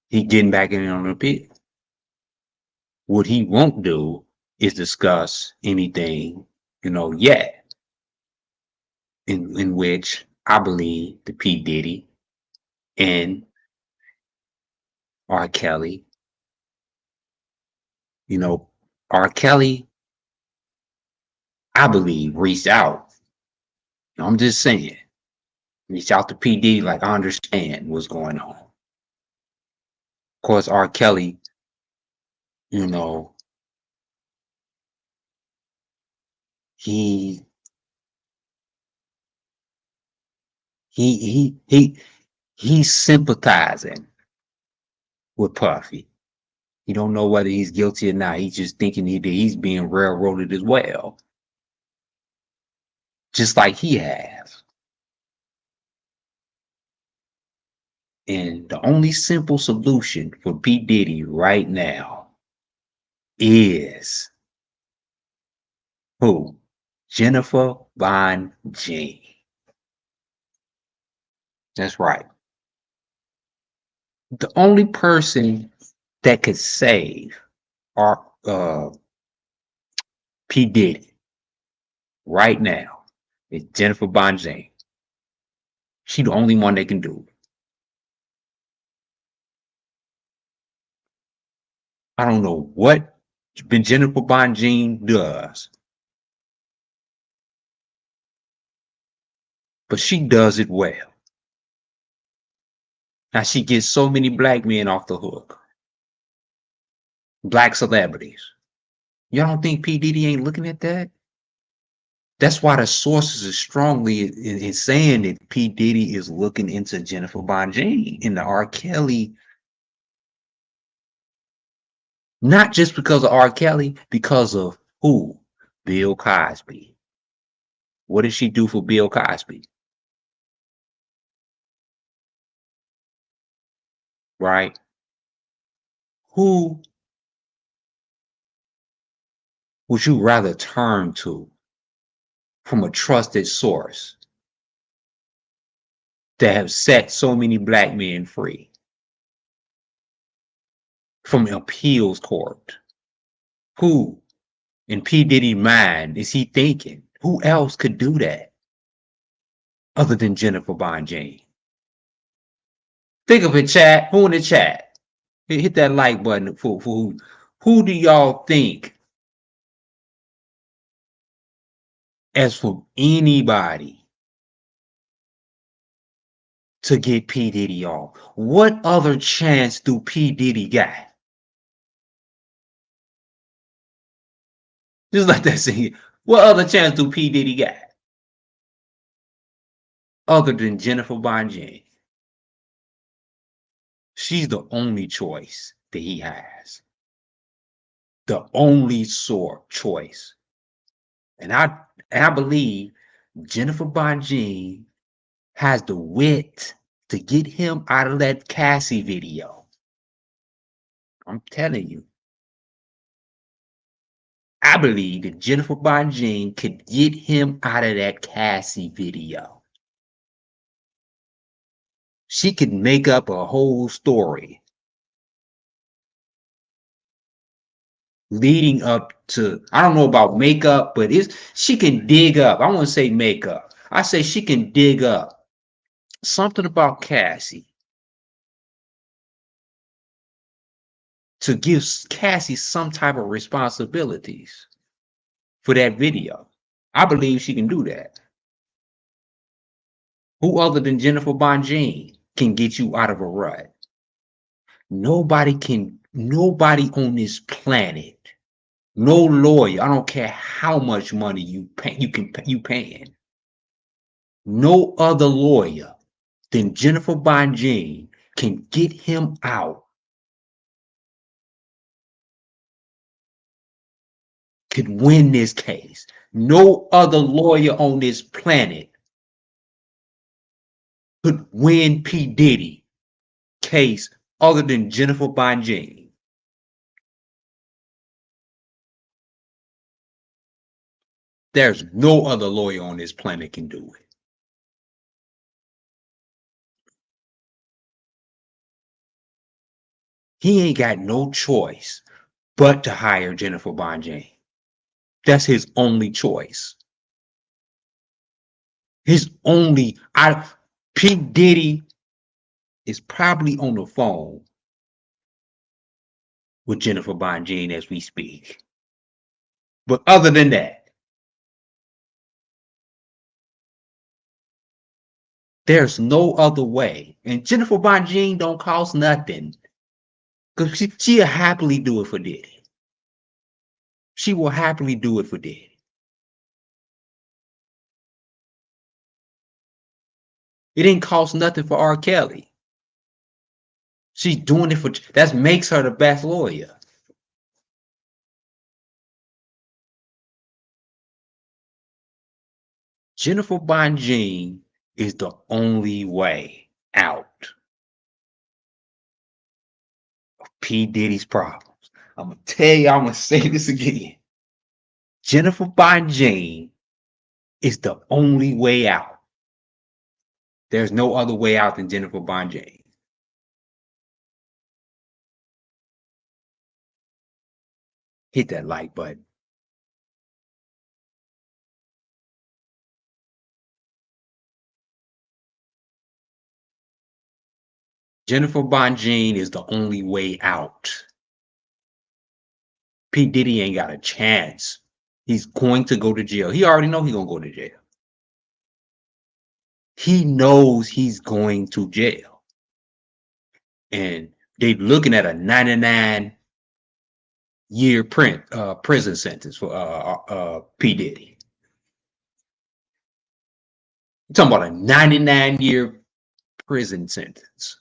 He getting back in on the appeal. What he won't do is discuss anything, yet in which I believe the P. Diddy and R. Kelly, R. Kelly, I believe, reached out. I'm just saying, reached out to P. Diddy like, I understand what's going on. Of course, R. Kelly, he's sympathizing with Puffy. He don't know whether he's guilty or not. He's just thinking that he's being railroaded as well, just like he has. And the only simple solution for P. Diddy right now is who? Jenifer Bonjean. That's right. The only person that could save our P. Diddy right now is Jenifer Bonjean. She the only one that can do it. I don't know what Jenifer Bonjean does, but she does it well. Now she gets so many black men off the hook. Black celebrities. Y'all don't think P. Diddy ain't looking at that? That's why the sources are strongly in saying that P. Diddy is looking into Jenifer Bonjean in the R. Kelly. Not just because of R. Kelly, because of who? Bill Cosby. What did she do for Bill Cosby? Right? Who would you rather turn to from a trusted source that have set so many black men free from an appeals court? Who in P. Diddy's mind is he thinking? Who else could do that other than Jenifer Bonjean? Think of it, chat. Who in the chat? Hit that like button for who do y'all think, as for anybody, to get P. Diddy off? What other chance do P. Diddy got? Just like that saying, what other chance do P. Diddy got other than Jenifer Bonjean? She's the only choice that he has. The only choice. And I believe Jenifer Bonjean has the wit to get him out of that Cassie video. I'm telling you. I believe that Jenifer Bonjean could get him out of that Cassie video. She could make up a whole story leading up to, I don't know about makeup, but she can dig up. I want to say makeup. I say she can dig up something about Cassie to give Cassie some type of responsibilities for that video. I believe she can do that. Who other than Jenifer Bonjean can get you out of a rut? Nobody on this planet, no lawyer, I don't care how much money you paying. No other lawyer than Jenifer Bonjean can get him out, could win this case. No other lawyer on this planet could win P. Diddy case other than Jenifer Bonjean. There's no other lawyer on this planet can do it. He ain't got no choice but to hire Jenifer Bonjean. That's his only choice. P. Diddy is probably on the phone with Jenifer Bonjean as we speak. But other than that, there's no other way. And Jenifer Bonjean don't cost nothing. Because she'll happily do it for Diddy. She will happily do it for Diddy. It didn't cost nothing for R. Kelly. She's doing it that makes her the best lawyer. Jenifer Bonjean is the only way out of P. Diddy's problems. I'm going to tell you, I'm going to say this again. Jenifer Bonjean is the only way out. There's no other way out than Jenifer Bonjean. Hit that like button. Jenifer Bonjean is the only way out. P. Diddy ain't got a chance. He's going to go to jail. He already know he's gonna go to jail. He knows he's going to jail. And they're looking at a 99-year prison sentence for P. Diddy. You're talking about a 99-year prison sentence.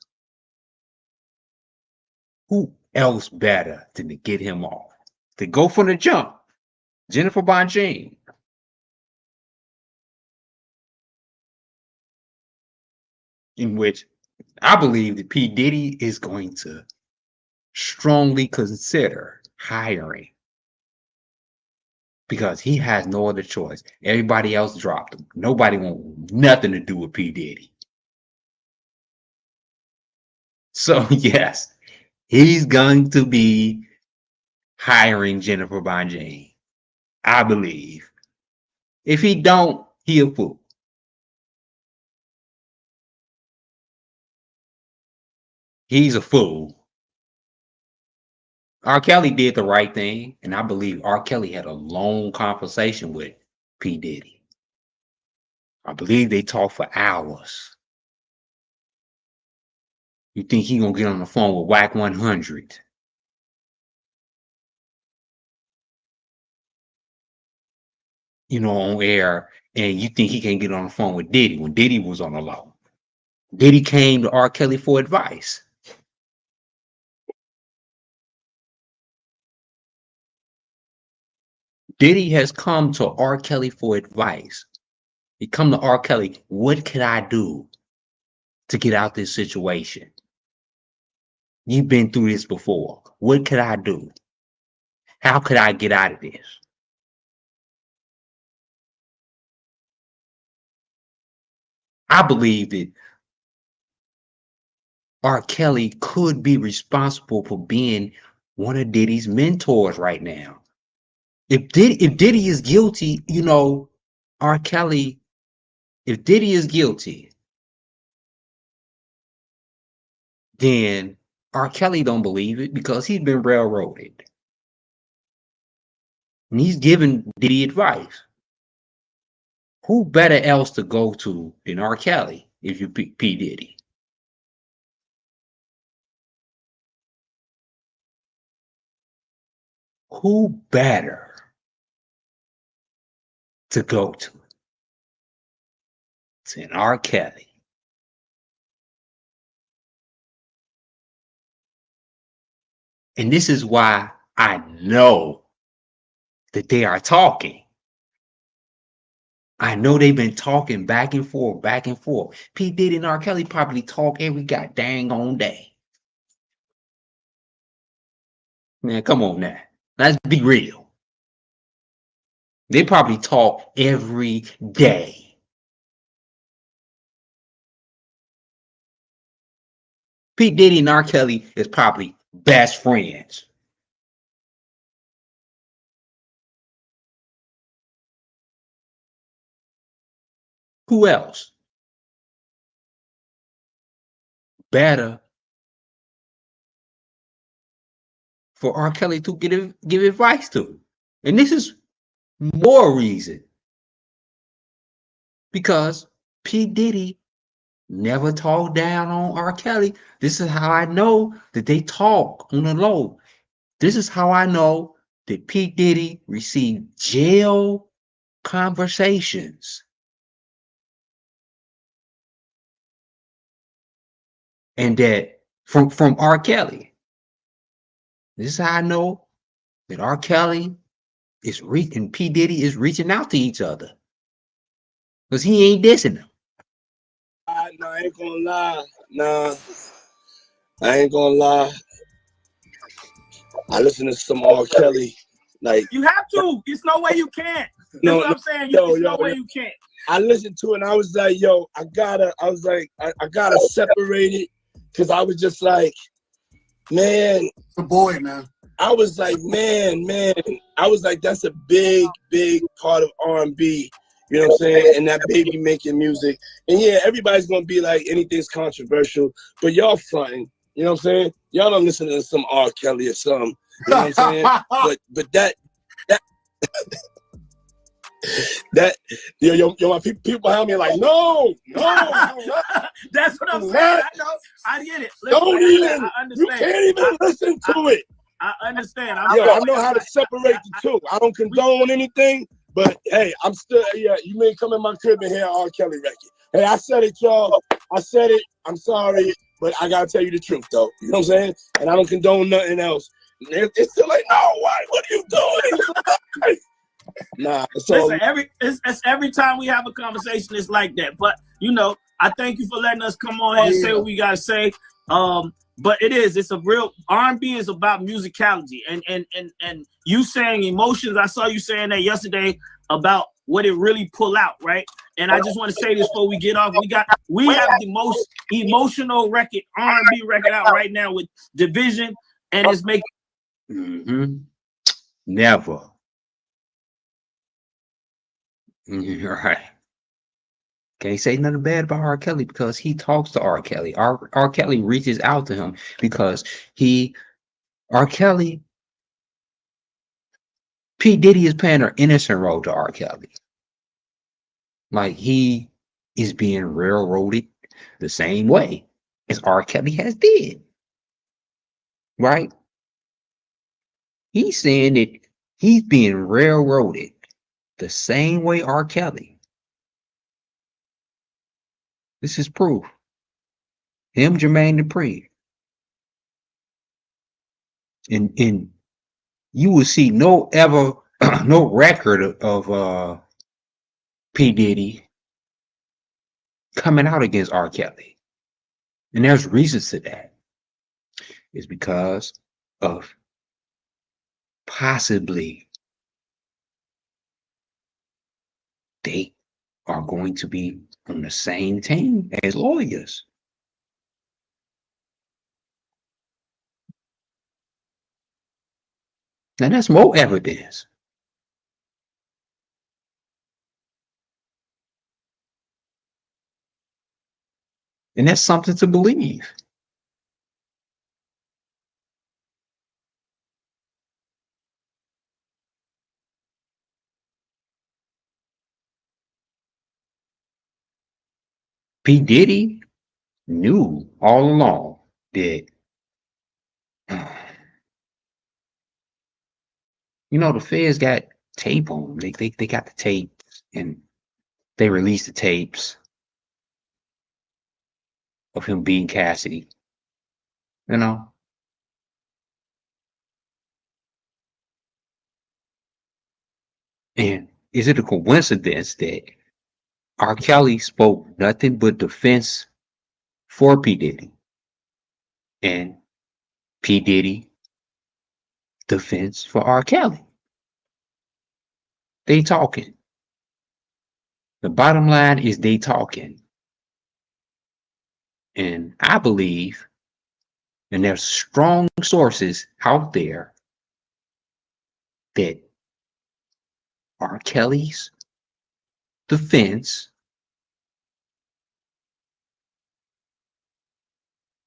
Who else better than to get him off? To go from the jump, Jenifer Bonjean. In which I believe that P. Diddy is going to strongly consider hiring because he has no other choice. Everybody else dropped him. Nobody wants nothing to do with P. Diddy. So yes, he's going to be hiring Jenifer Bonjean. I believe. If he don't, he a fool. He's a fool. R. Kelly did the right thing, and I believe R. Kelly had a long conversation with P. Diddy. I believe they talked for hours. You think he gonna get on the phone with Whack 100? On air, and you think he can get on the phone with Diddy when Diddy was on the low? Diddy came to R. Kelly for advice. Diddy has come to R. Kelly for advice. He come to R. Kelly, what could I do to get out this situation? You've been through this before. What could I do? How could I get out of this? I believe that R. Kelly could be responsible for being one of Diddy's mentors right now. If Diddy is guilty, R. Kelly, if Diddy is guilty, then R. Kelly don't believe it because he's been railroaded. And he's giving Diddy advice. Who better else to go to than R. Kelly if you pick P. Diddy? Who better to go to than R. Kelly? And this is why I know that they are talking. I know they've been talking back and forth, back and forth. P. Diddy and R. Kelly probably talk every goddamn on day. Man, come on now. Let's be real. They probably talk every day. P. Diddy and R. Kelly is probably best friends. Who else better for R. Kelly to give advice to? And this is more reason because P. Diddy never talked down on R. Kelly. This is how I know that they talk on the low. This is how I know that P. Diddy received jail conversations. And that from R. Kelly. This is how I know that R. Kelly is reaching, P. Diddy is reaching out to each other. Because he ain't dissing them. No, I ain't gonna lie. Nah, I ain't gonna lie. I listen to some R. Kelly. Like you have to. There's no way you can't. That's what I'm saying. There's no way you can't. I listened to it and I was like, yo, I gotta separate it. Cause I was just like, man. The boy, man. I was like, man. I was like, that's a big part of R&B. You know what I'm saying? And that baby making music. And yeah, everybody's gonna be like anything's controversial, but y'all fronting. You know what I'm saying? Y'all don't listen to some R. Kelly or something. You know what I'm saying? But that my people behind me are like, no. That's what I'm saying. I know. I get it. Listen, Don't even. I understand. You can't even listen to it. I understand. I know how to separate the two. I don't condone anything, but hey, I'm still, you may come in my crib and hear R. Kelly record. Hey, I said it, y'all. I said it. I'm sorry, but I gotta tell you the truth, though. You know what I'm saying? And I don't condone nothing else. It's still like, no, why? What are you doing? Nah. So listen, every time we have a conversation, it's like that. But I thank you for letting us come on here and say what we gotta say. But it's a real R&B is about musicality and you saying emotions. I saw you saying that yesterday about what it really pull out, right? And I just want to say this before we get off. We have the most emotional record, R&B record out right now with Division, and it's making Never. Right. Can't say nothing bad about R. Kelly because he talks to R. Kelly. R. Kelly reaches out to him because R. Kelly, P. Diddy is playing an innocent role to R. Kelly. Like he is being railroaded the same way as R. Kelly has did. Right? He's saying that he's being railroaded the same way R. Kelly. This is proof. Him, Jermaine Dupri. And you will see no record of P. Diddy coming out against R. Kelly. And there's reasons to that. It's because of possibly they are going to be on the same team as lawyers. Now that's more evidence. And that's something to believe. P. Diddy knew all along that the feds got tape on them. They got the tapes and they released the tapes of him beating Cassidy. And is it a coincidence that R. Kelly spoke nothing but defense for P. Diddy and P. Diddy defense for R. Kelly? They talking. The bottom line is they talking. And I believe, and there's strong sources out there, that R. Kelly's defense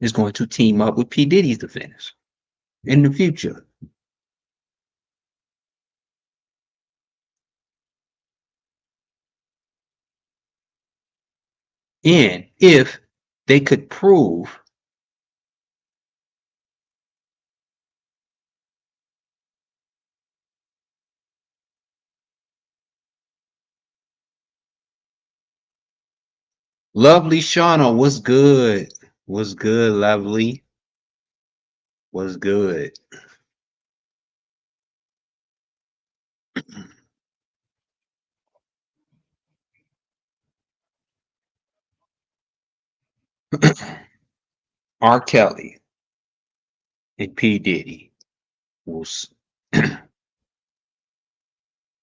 is going to team up with P. Diddy's defense in the future. And if they could prove Lovely Shauna, what's good? What's good, Lovely? What's good? R. Kelly and P. Diddy was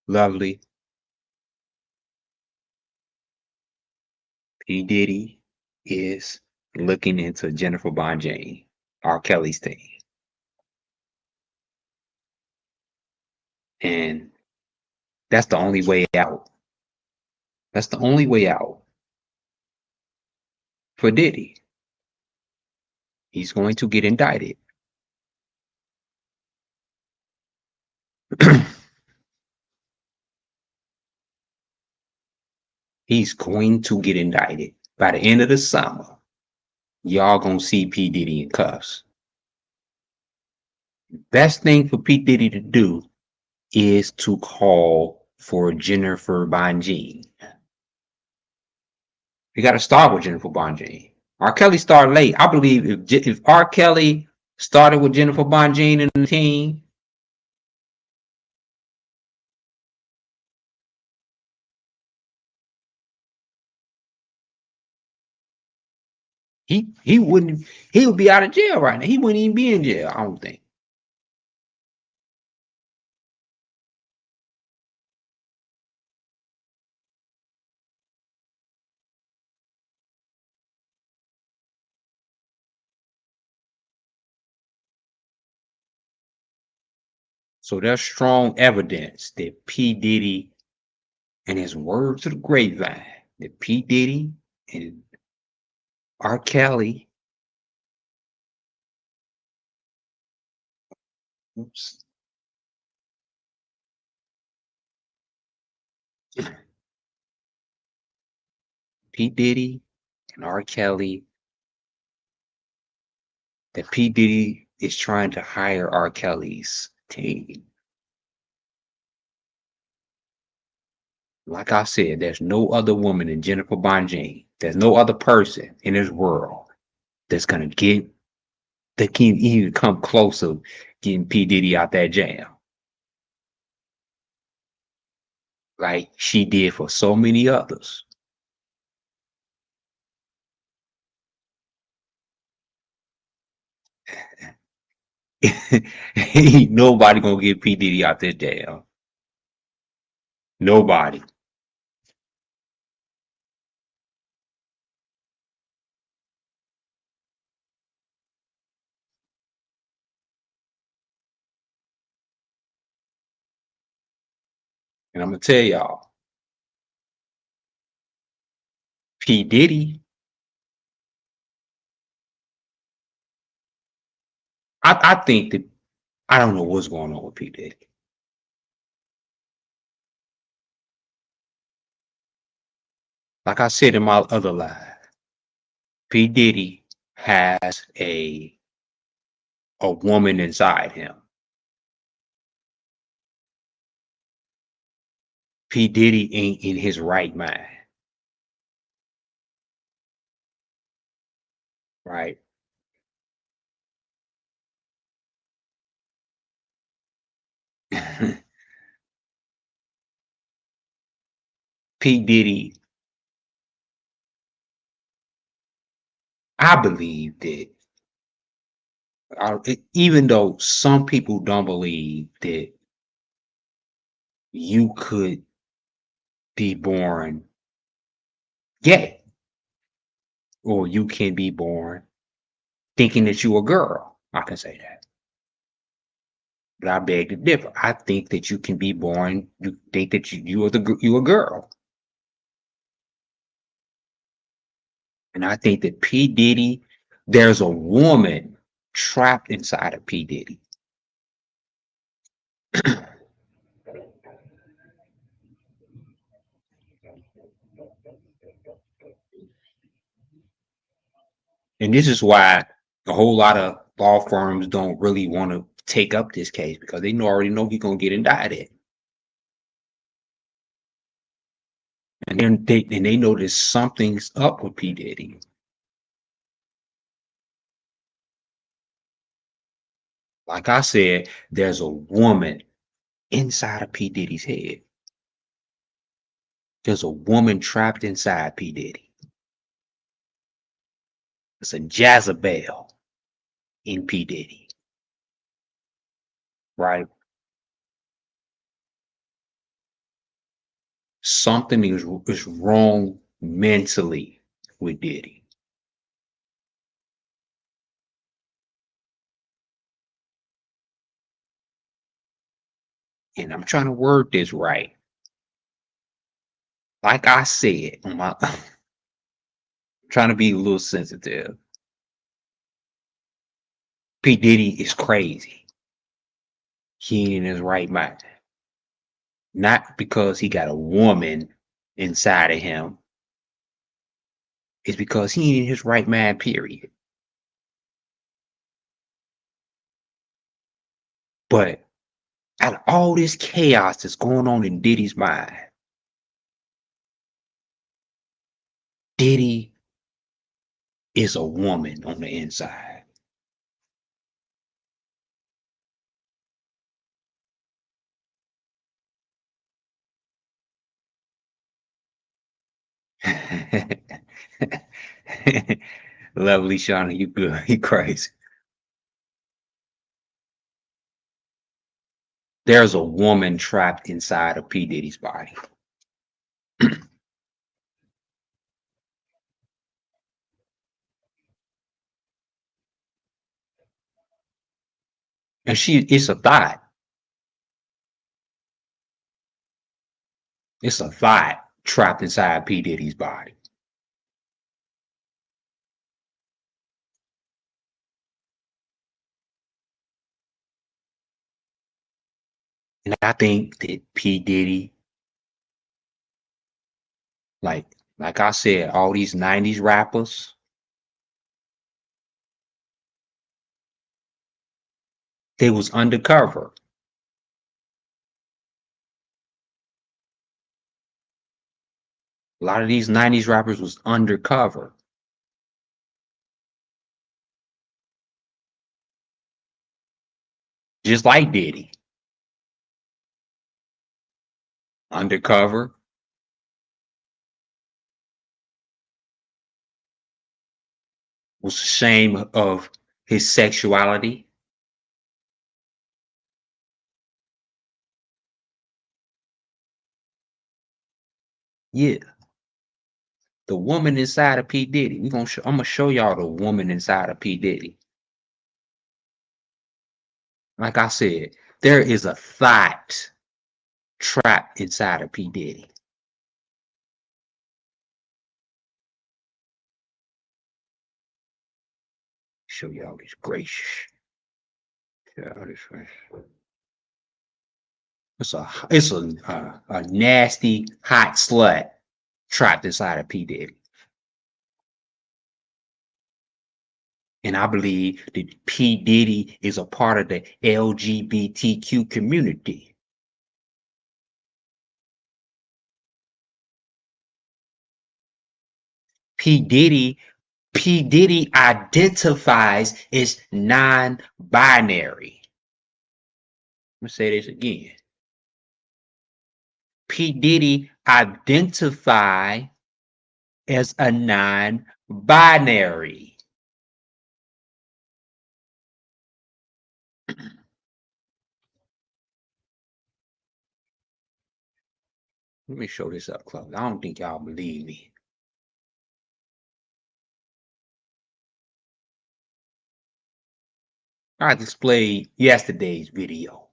Lovely. P. Diddy is looking into Jenifer Bonjean, R. Kelly's team. And that's the only way out. That's the only way out for Diddy. He's going to get indicted. He's going to get indicted. By the end of the summer, y'all gonna see P. Diddy in cuffs. Best thing for P. Diddy to do is to call for Jenifer Bonjean. You got to start with Jenifer Bonjean. R. Kelly started late. I believe if R. Kelly started with Jenifer Bonjean and the team, he would be out of jail right now. He wouldn't even be in jail, I don't think. So there's strong evidence that P. Diddy, and his word to the grapevine, that P. Diddy and R. Kelly, oops, P. Diddy and R. Kelly, that P. Diddy is trying to hire R. Kelly's team. Like I said, there's no other woman than Jenifer Bonjean. There's no other person in this world that's gonna that can even come close to getting P. Diddy out that jam. Like she did for so many others. Ain't nobody gonna get P. Diddy out that jam. Nobody. And I'm gonna tell y'all, P. Diddy, I think that I don't know what's going on with P. Diddy. Like I said in my other live, P. Diddy has a woman inside him. P. Diddy ain't in his right mind. Right? P. Diddy, I believe that even though some people don't believe that you could be born gay or you can be born thinking that you're a girl, I can say that. But I beg to differ. I think that you can be born, you think that you are a girl. And I think that P. Diddy, there's a woman trapped inside of P. Diddy. And this is why a whole lot of law firms don't really want to take up this case because they already know he's gonna get indicted. And then they know there's something's up with P. Diddy. Like I said, there's a woman inside of P. Diddy's head. There's a woman trapped inside P. Diddy. It's a Jezebel in P. Diddy. Right? Something is wrong mentally with Diddy. And I'm trying to word this right. Like I said, trying to be a little sensitive. P. Diddy is crazy. He ain't in his right mind. Not because he got a woman inside of him. It's because he ain't in his right mind, period. But out of all this chaos that's going on in Diddy's mind, Diddy is a woman on the inside. Lovely Shauna, you good. You crazy. There's a woman trapped inside of P. Diddy's body. And it's a thought. It's a thought trapped inside P. Diddy's body. And I think that P. Diddy, like I said, all these 90s rappers, they was undercover. A lot of these 90s rappers was undercover. Just like Diddy. Undercover. Was ashamed of his sexuality. Yeah. The woman inside of P. Diddy. I'm gonna show y'all the woman inside of P. Diddy. Like I said, there is a thought trapped inside of P. Diddy. Show y'all this gracious. It's a nasty hot slut trapped inside of P. Diddy. And I believe that P. Diddy is a part of the LGBTQ community. P. Diddy identifies as non-binary. I'm gonna say this again. P. Diddy identify as a non-binary. Let me show this up close. I don't think y'all believe me. I displayed yesterday's video.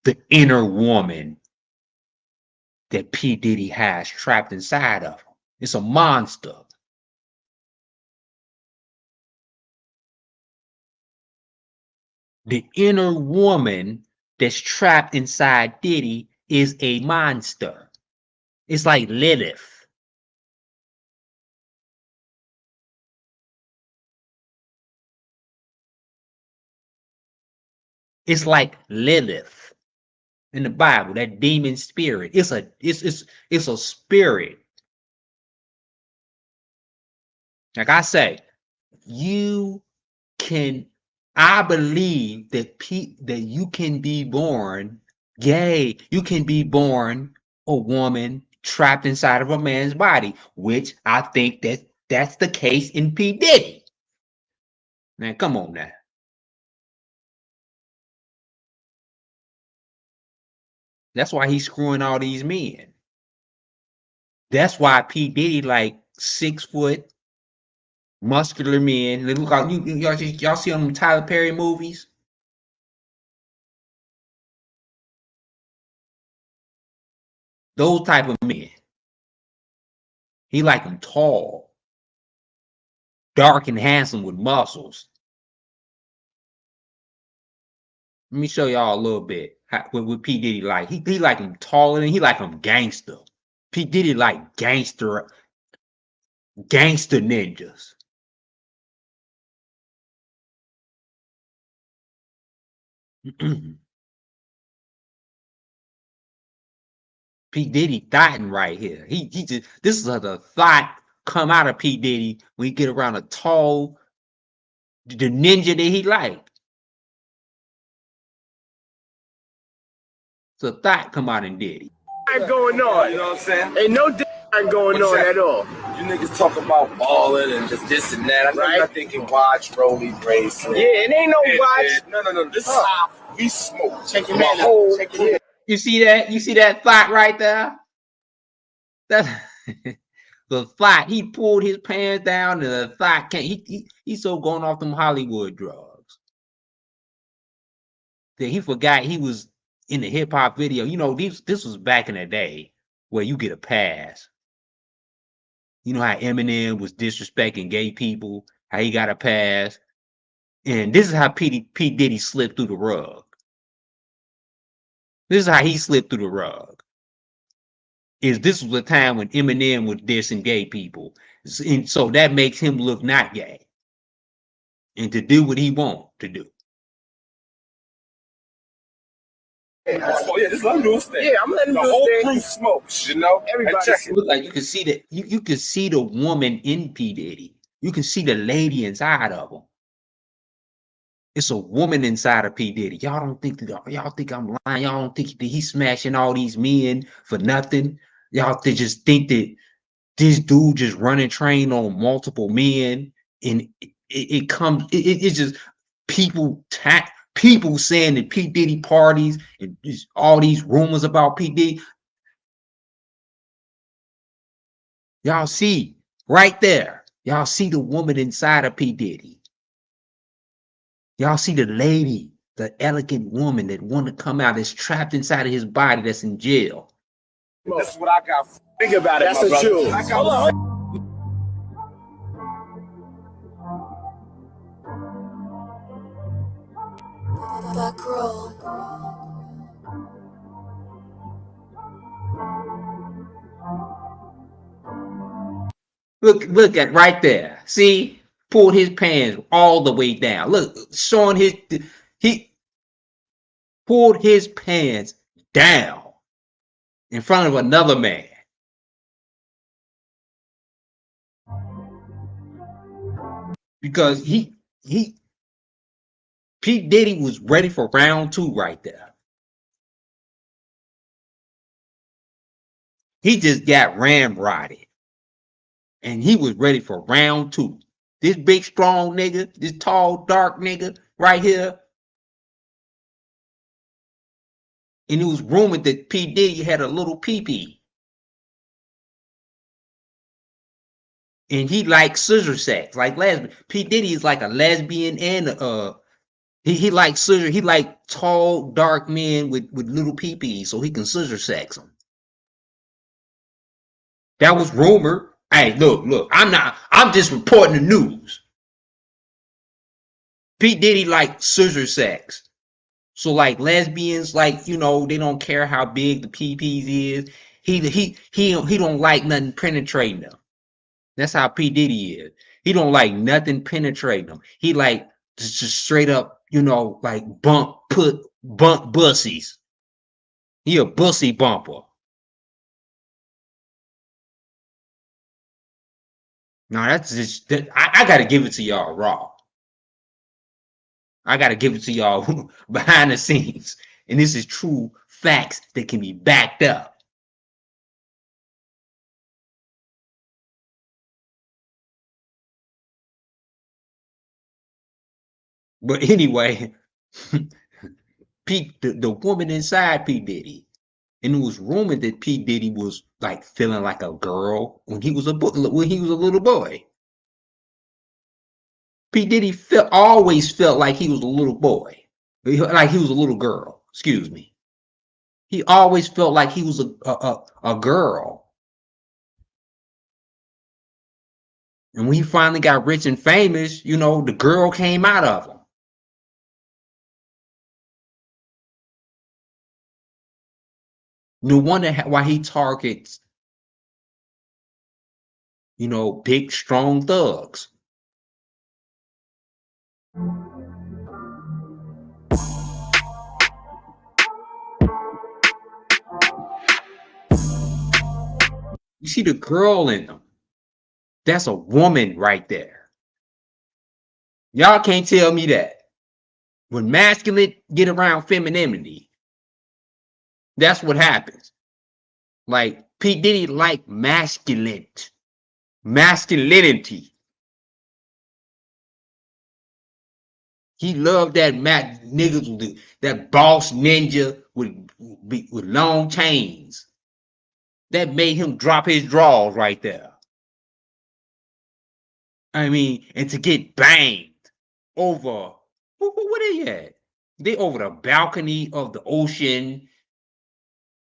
The inner woman that P. Diddy has trapped inside of him. It's a monster. The inner woman that's trapped inside Diddy is a monster. It's like Lilith. It's like Lilith in the Bible, that demon spirit. It's a spirit. Like I say, I believe that you can be born gay. You can be born a woman trapped inside of a man's body, which I think that's the case in P. Diddy. Man, come on now. That's why he's screwing all these men. That's why P. Diddy like 6 foot muscular men. Look out, y'all see them Tyler Perry movies? Those type of men. He like them tall, dark and handsome with muscles. Let me show y'all a little bit what P. Diddy like. He like him taller than he like him gangster. P. Diddy like gangster ninjas. P. Diddy thotting right here. He just this is the thought come out of P. Diddy when he get around a tall the ninja that he like. So thought come out in Diddy. Going on, you know what I'm saying? Ain't no going on at all. You niggas talk about balling and just this and that. I know you're thinking watch, rollie, bracelet. Yeah, it ain't no watch. No. This is how we smoke. Check your man. Check your man. You see that? You see that thought right there? That's the thought. He pulled his pants down and the thought can't. He's so going off them Hollywood drugs that he forgot he was in the hip hop video. You know, this was back in the day where you get a pass. You know how Eminem was disrespecting gay people, how he got a pass. And this is how P. Diddy slipped through the rug. This is how he slipped through the rug. This was a time when Eminem was dissing gay people. And so that makes him look not gay. And to do what he wants to do. Just let him do his thing. Yeah, I'm letting him do the whole his thing. crew smokes, you know? Everybody check it. Look like you can see that you can see the woman in P. Diddy. You can see the lady inside of him. It's a woman inside of P. Diddy. Y'all think I'm lying. Y'all don't think that he's smashing all these men for nothing. Y'all just think that this dude just running train on multiple men, and it's just people saying that P. Diddy parties and just all these rumors about P. Diddy. Y'all see right there. Y'all see the woman inside of P. Diddy. Y'all see the lady, the elegant woman that want to come out, that's trapped inside of his body, that's in jail. This is what I got. Think about it, That's my a brother. Jew. Hold on. Look at right there. See, pulled his pants all the way down. Look, showing he pulled his pants down in front of another man. Because P. Diddy was ready for round 2 right there. He just got ramrodded. And he was ready for round 2. This big, strong nigga, this tall, dark nigga right here. And it was rumored that P. Diddy had a little pee-pee. And he likes scissor sex, like lesbian. P. Diddy is like a lesbian and he likes scissor. He like tall, dark men with little pee-pees, so he can scissor sex them. That was rumored. Hey, look, I'm just reporting the news. P. Diddy like scissor sex. So like lesbians, like, you know, they don't care how big the pee-pees is. He don't like nothing penetrating them. That's how P. Diddy is. He don't like nothing penetrating them. He like just straight up, you know, like bump bussies. He a bussy bumper. No, that's just I gotta give it to y'all raw. I gotta give it to y'all behind the scenes. And this is true facts that can be backed up. But anyway, the woman inside P. Diddy, and it was rumored that P. Diddy was like feeling like a girl when he was a little boy. P. Diddy always felt like he was a little boy, like he was a little girl. Excuse me. He always felt like he was a girl. And when he finally got rich and famous, you know, the girl came out of him. No wonder why he targets, you know, big, strong thugs. You see the girl in them. That's a woman right there. Y'all can't tell me that. When masculine get around femininity, that's what happens. Like P. Diddy like masculinity. He loved that niggas with that boss ninja with long chains. That made him drop his drawers right there. I mean, and to get banged over, what are they at? They over the balcony of the ocean,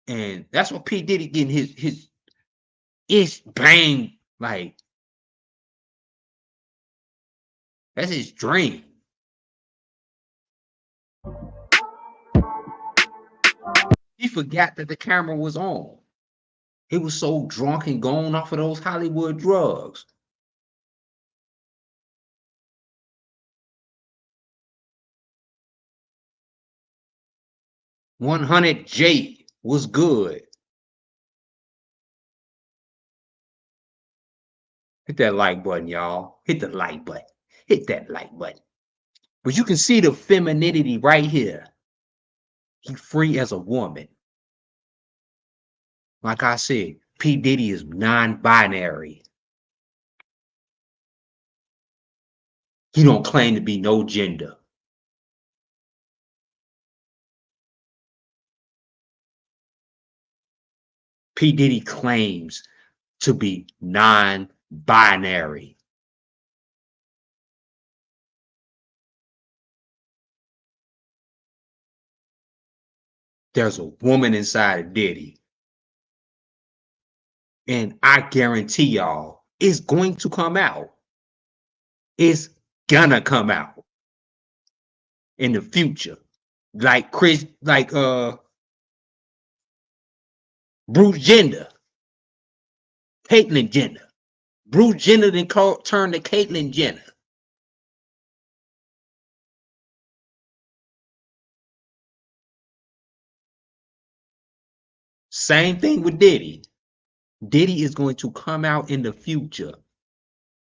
and that's what P. Diddy getting his ish banged like. That's his dream. He forgot that the camera was on. He was so drunk and gone off of those Hollywood drugs. $100J was good. Hit that like button, y'all. Hit the like button. Hit that like button. But you can see the femininity right here. He free as a woman. Like I said, P. Diddy is non-binary. He don't claim to be no gender. P. Diddy claims to be non-binary. There's a woman inside of Diddy. And I guarantee y'all, it's going to come out. It's gonna come out in the future. Like Bruce Jenner, Caitlyn Jenner. Bruce Jenner then turned to Caitlyn Jenner. Same thing with Diddy. Diddy is going to come out in the future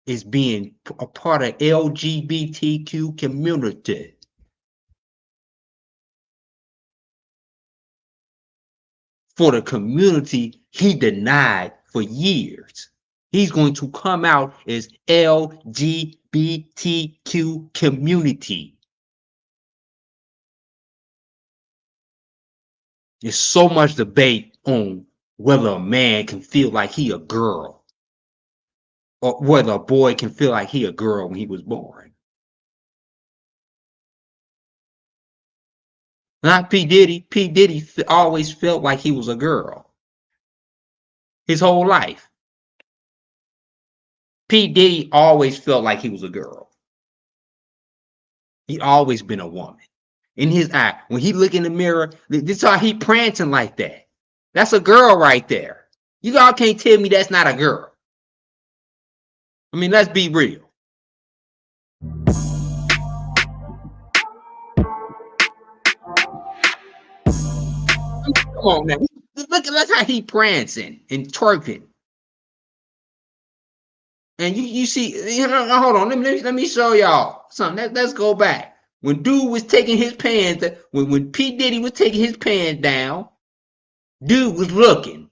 as being a part of LGBTQ community. For the community he denied for years. He's going to come out as LGBTQ community. There's so much debate on whether a man can feel like he a girl or whether a boy can feel like he a girl when he was born. Not P. Diddy. P. Diddy always felt like he was a girl. His whole life. P. Diddy always felt like he was a girl. He always been a woman. In his eye, when he look in the mirror, this is how he prancing like that. That's a girl right there. You all can't tell me that's not a girl. I mean, let's be real. Come on now. Look how he prancing and twerking. And you see, hold on, let me show y'all something. Let's go back. When dude was taking his pants, when P. Diddy was taking his pants down, dude was looking.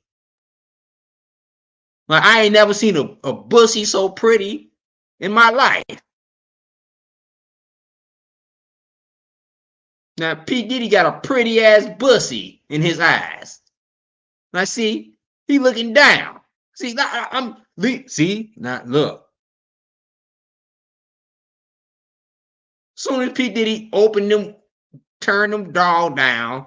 Like I ain't never seen a bussy so pretty in my life. Now P. Diddy got a pretty ass bussy in his eyes. Now see, he looking down. See, now look. Soon as P. Diddy opened them, turned them doll down,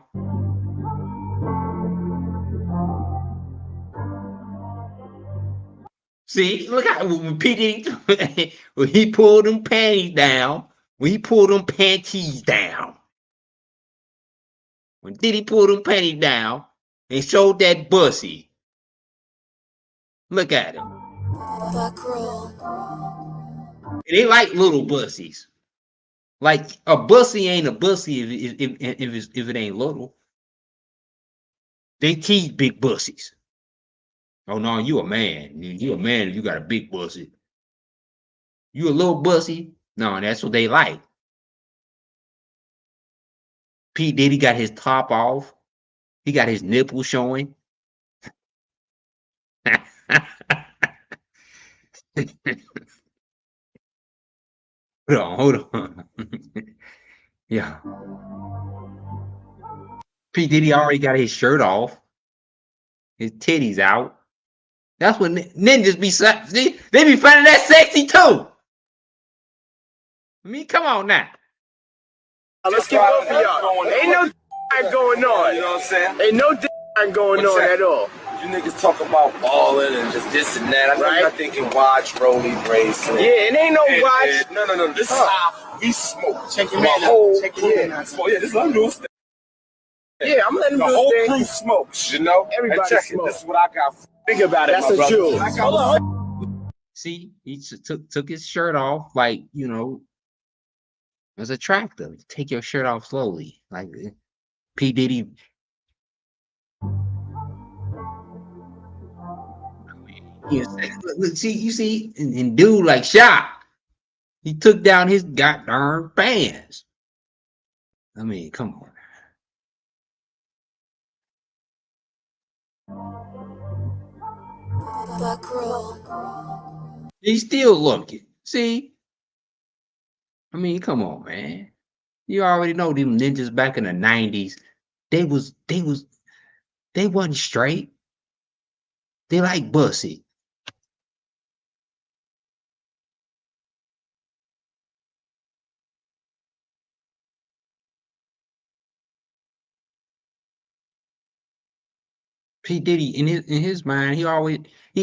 See, look how when P. Diddy, when he pulled them panties down, when he pulled them panties down, when Diddy pulled them panties down and showed that bussy, look at him. They like little bussies. Like a bussy ain't a bussy if it ain't little. They tease big bussies. Oh no, you a man. You a man if you got a big bussy. You a little bussy? No, that's what they like. P. Diddy got his top off. He got his nipples showing. Hold on. Yeah. P. Diddy already got his shirt off. His titties out. That's what ninjas be. They be finding that sexy too. I mean, come on now. Let's keep both of y'all. Ain't no going on. You know what I'm saying? Ain't no going on at all. You niggas talk about balling and just this and that. I know y'all thinking watch, rolling, race. Yeah, it ain't no watch. No. This is how we smoke. Check your man out. Check your man out. Yeah, this is what I'm doing. Yeah, I'm letting the him do whole his thing. crew smokes, you know? Everybody and check smokes. it. This is what I got. Think about it, That's my a brother. Jew. Hold on. See, he took his shirt off, like, you know, it's attractive. Take your shirt off slowly. Like P. Diddy. See, you see, and dude like shot. He took down his goddamn pants. I mean, come on. He's still looking. See? I mean, come on, man. You already know them ninjas back in the 90s. They wasn't straight. They like bussy. P. Diddy in his mind, he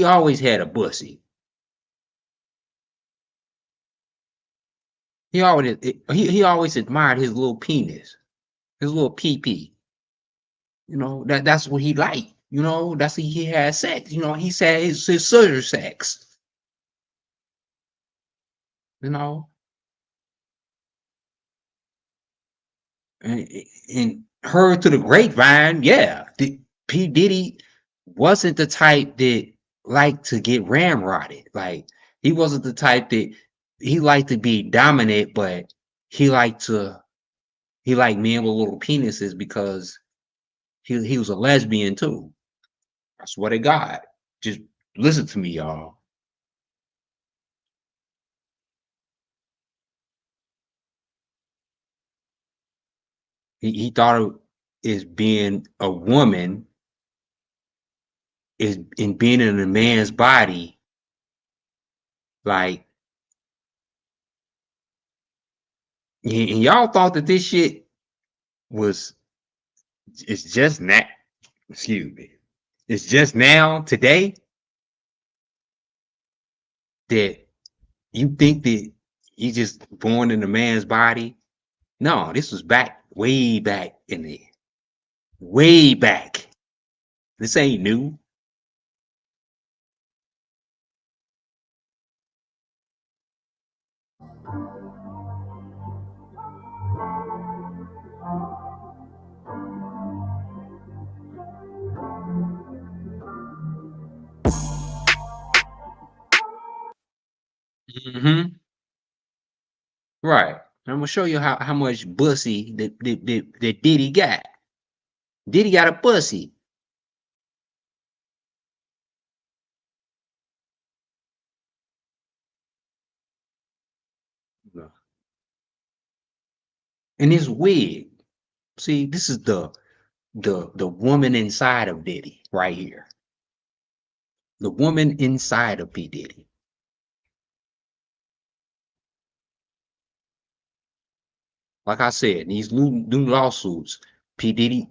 always had a bussy. He always admired his little penis, his little pee. You know, that's what he liked. You know, that's what he had sex. You know, he said his scissor sex. You know, and heard to the grapevine, yeah, P. Diddy wasn't the type that liked to get ramrodded. Like he wasn't the type that he liked to be dominant, but he liked men with little penises because he was a lesbian too. I swear to God. Just listen to me, y'all. He thought of is being a woman is in being in a man's body, like, and y'all thought that this shit it's just now, excuse me, it's just now today that you think that you just born in a man's body. No, this was way back in the way back. This ain't new. Mm-hmm. Right. I'm gonna show you how much bussy that Diddy got. Diddy got a pussy. And his wig. See, this is the woman inside of Diddy right here. The woman inside of P. Diddy. Like I said, these new lawsuits, P. Diddy,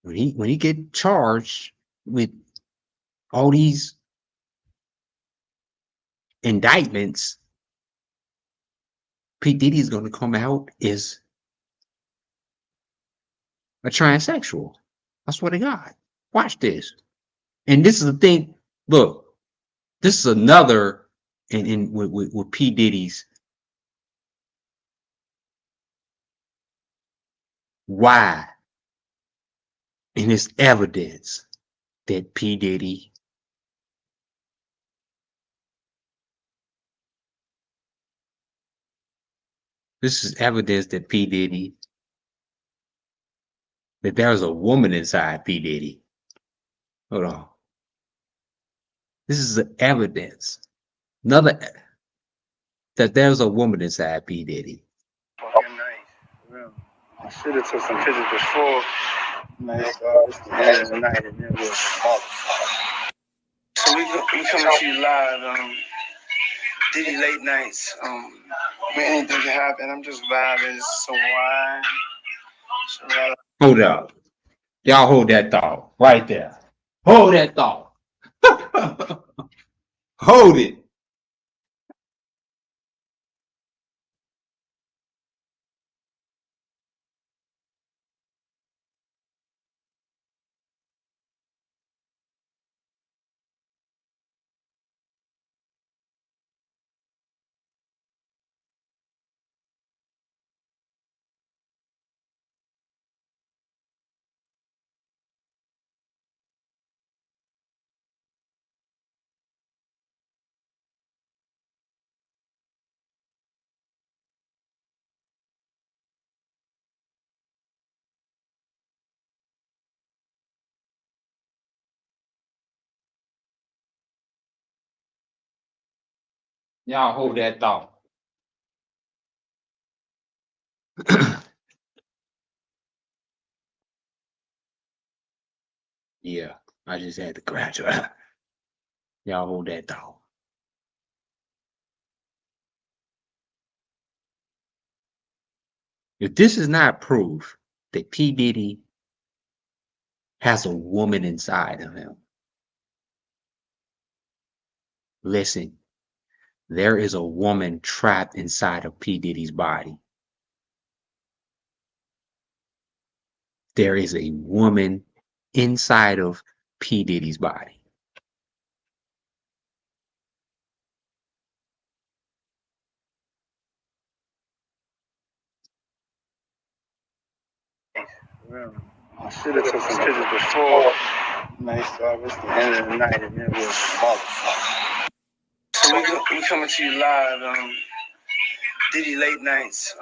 when he get charged with all these indictments, P. Diddy is going to come out as a transsexual. I swear to God. Watch this. And this is the thing. Look, this is another with P. Diddy's why and it's evidence that P. Diddy this is evidence that P. Diddy that there's a woman inside P. Diddy. Hold on. This is the evidence. Another that there's a woman inside P. Diddy. Fucking nice. Real. I should have took some pictures before. Nice. It's the end of the night and then we'll So we coming to you live. Diddy late nights. Anything can happen. I'm just vibing. So why? Hold up. Y'all hold that thought right there. Hold that thought. Hold it. Y'all hold that thought. Yeah, I just had to graduate. Y'all hold that thought. If this is not proof that P. Diddy has a woman inside of him, listen, there is a woman trapped inside of P. Diddy's body. There is a woman inside of P. Diddy's body. Real. I should have took some pictures before. Nice. It's the end of the night and then we'll So we coming to you live. Diddy late nights.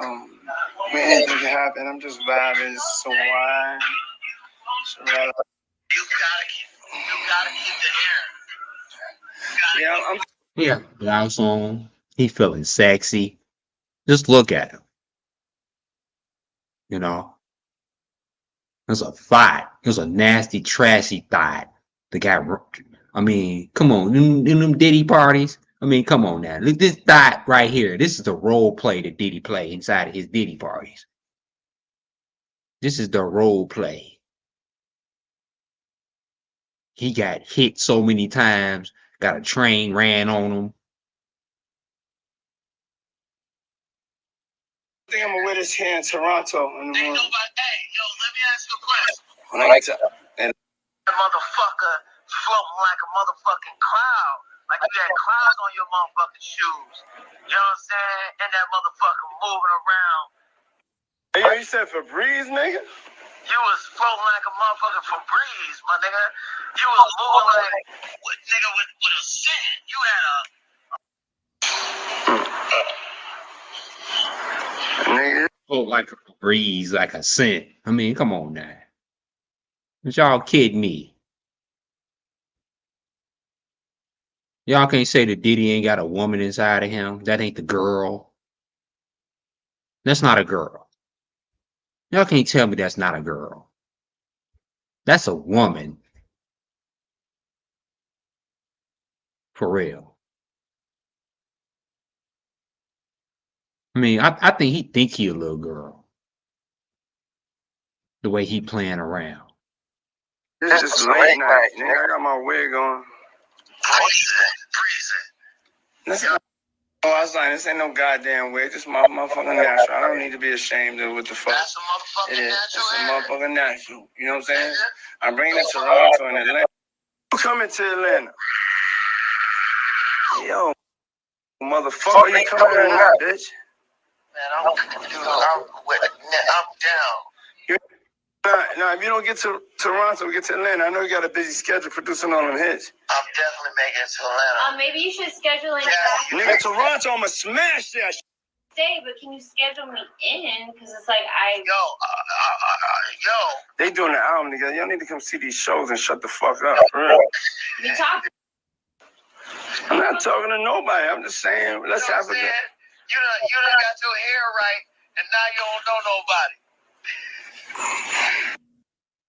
Anything can happen. I'm just vibing. So why? You gotta keep the hair. Yeah, blouse on. He feeling sexy. Just look at him. You know, there's a thought. There's a nasty, trashy thought. The guy. I mean, come on, them Diddy parties. I mean, come on now. Look, this thought right here. This is the role play that Diddy play inside of his Diddy parties. This is the role play. He got hit so many times. Got a train ran on him. I think I'm gonna wear this here in Toronto. Hey, yo, let me ask you a question. When I get to and that motherfucker floating like a motherfucking cloud, like you had clouds on your motherfucking shoes. You know what I'm saying? And that motherfucker moving around. Hey, yo, you said Febreze, nigga? You was floating like a motherfucking Febreze, my nigga. You was moving like what, nigga, with a scent. You had a nigga. Oh, like a breeze, like a scent. I mean, come on now. But y'all kidding me. Y'all can't say that Diddy ain't got a woman inside of him. That ain't the girl. That's not a girl. Y'all can't tell me that's not a girl. That's a woman. For real. I mean, I think he a little girl. The way he playing around. This is just late night, nigga. I got my wig on. Breezy. Listen, oh, I was like, this ain't no goddamn way. This is my motherfucking natural. I don't need to be ashamed of what the fuck. That's a motherfucking natural. It's a motherfucking natural. You know what I'm saying? I'm bringing it to Toronto and Atlanta. I'm coming to Atlanta. Yo, motherfucker, you coming here or not, bitch? Man, I'm down. Now, if you don't get to Toronto, get to Atlanta. I know you got a busy schedule producing all them hits. I'm definitely making it to Atlanta. Maybe you should schedule in. Nigga, Toronto, I'ma smash that shit. Stay, but can you schedule me in? Because it's like Yo. They doing the album together. Y'all need to come see these shows and shut the fuck up. For real. We talk. I'm not talking to nobody. I'm just saying, let's have a good. You done got your hair right, and now you don't know nobody.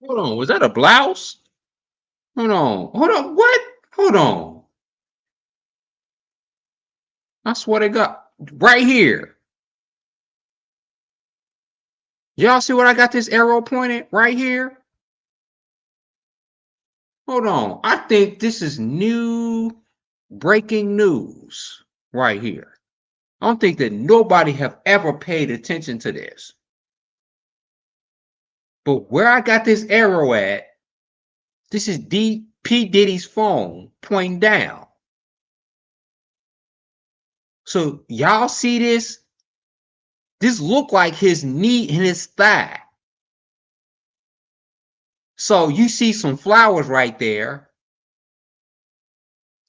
Hold on, was that a blouse? Hold on, what? Hold on. I swear to God, right here. Y'all see what I got this arrow pointed right here? Hold on, I think this is new breaking news right here. I don't think that nobody have ever paid attention to this. But where I got this arrow at, this is P. Diddy's phone pointing down. So y'all see this? This look like his knee and his thigh. So you see some flowers right there.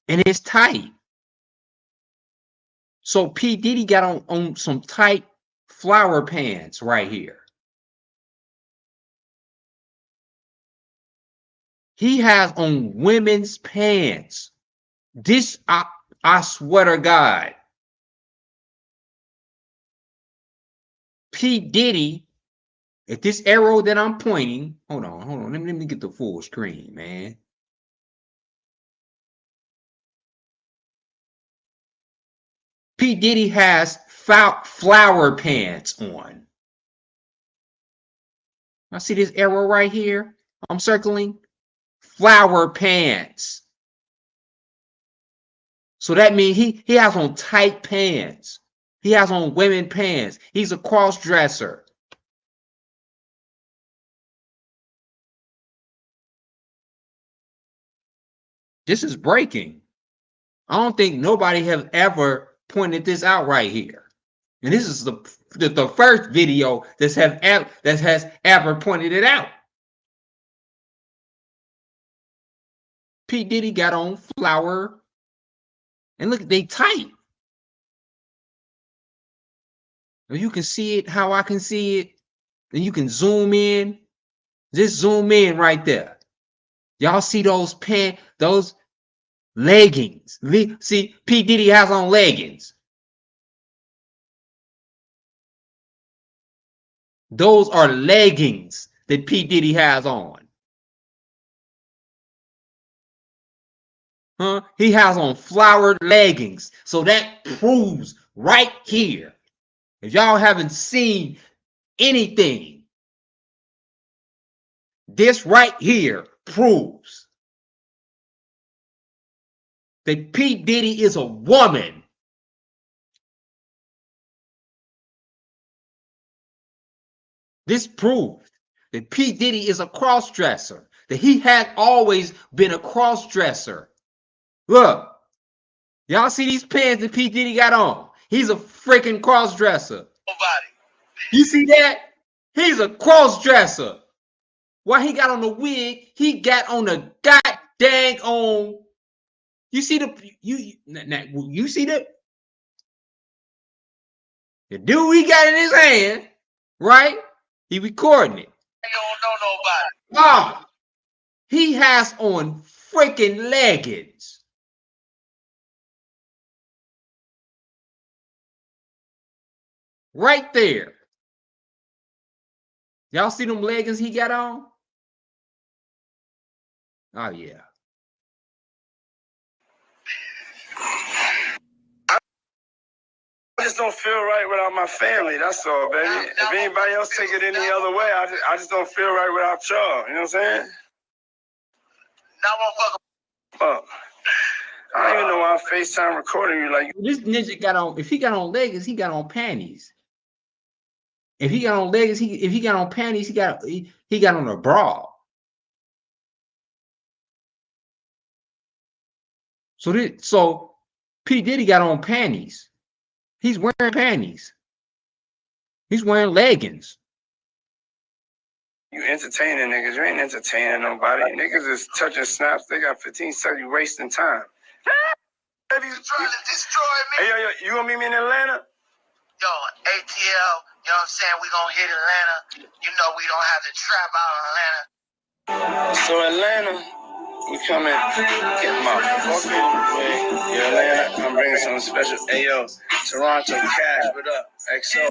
And it's tight. So P. Diddy got on some tight flower pants right here. He has on women's pants. This, I swear to God. P. Diddy, if this arrow that I'm pointing, hold on. Let me get the full screen, man. P. Diddy has flower pants on. I see this arrow right here. I'm circling flower pants. So that means he has on tight pants. He has on women pants. He's a cross dresser. This is breaking. I don't think nobody has ever pointed this out right here. And this is the first video that has ever pointed it out. P. Diddy got on flower. And look, they tight. If you can see it how I can see it, then you can zoom in. Just zoom in right there. Y'all see those pants, those leggings. See, P. Diddy has on leggings. Those are leggings that P. Diddy has on. Huh? He has on flowered leggings. So that proves right here. If y'all haven't seen anything, this right here proves that P. Diddy is a woman. This proves that P. Diddy is a cross-dresser, that he had always been a cross-dresser. Look, y'all see these pants that P. Diddy got on? He's a freaking cross-dresser. You see that? He's a cross-dresser. While he got on the wig, he got on the goddamn on. You see you see the dude he got in his hand, right? He recording it. You don't know nobody. Oh, he has on freaking leggings. Right there. Y'all see them leggings he got on? Oh, yeah. I just don't feel right without my family. That's all, baby. If anybody else take it any other way, I just don't feel right without y'all. You know what I'm saying? Now, motherfucker. I don't even know why I'm FaceTime recording you. Like, This ninja got on. If he got on leggings, he got on panties. If he got on leggings, if he got on panties, he got on a bra. So P. Diddy got on panties. He's wearing panties. He's wearing leggings. you entertaining niggas. You ain't entertaining nobody. Niggas is touching snaps. They got 15 seconds. You wasting time. Baby, you trying to destroy me. Hey, yo, you gonna meet me in Atlanta? Yo, ATL, you know what I'm saying? We gonna hit Atlanta. You know we don't have to trap out Atlanta. So Atlanta, we coming, get my fucking way. Yo, Atlanta, I'm bringing something special. Hey, yo, Toronto, Cash, what up? XO.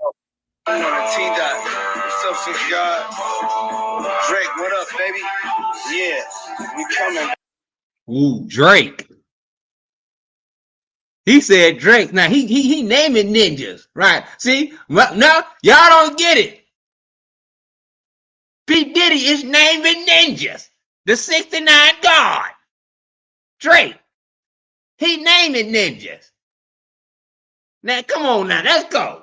I'm on the T-Dot. What's up, Six God? Drake, what up, baby? Yeah, we coming. Ooh, Drake. He said Drake. Now he naming ninjas, right? See, now y'all don't get it. P. Diddy is naming ninjas. The 69 God. Drake. He naming ninjas. Now come on now, let's go.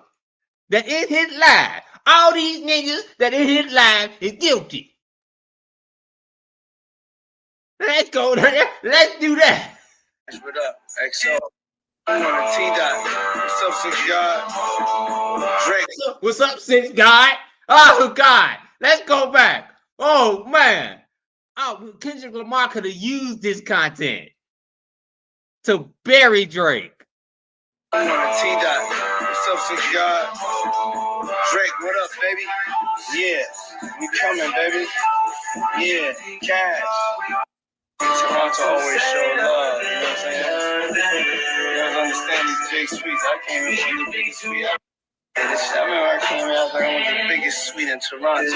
That in his life. All these ninjas that in his life is guilty. Let's go. Let's do that. What up, XO? I'm on the T-Dot. What's up, Six God? Drake. What's up, Six God? Oh, God. Let's go back. Oh, man. Oh, Kendrick Lamar could have used this content to bury Drake. I'm on the T-Dot. What's up, Six God? Drake, what up, baby? Yeah, we coming, baby. Yeah, Cash. Toronto always show love, you know what I'm saying? You guys understand these big suites. I came in with the biggest suite. I remember I came in, I was like, I want the biggest suite in Toronto. They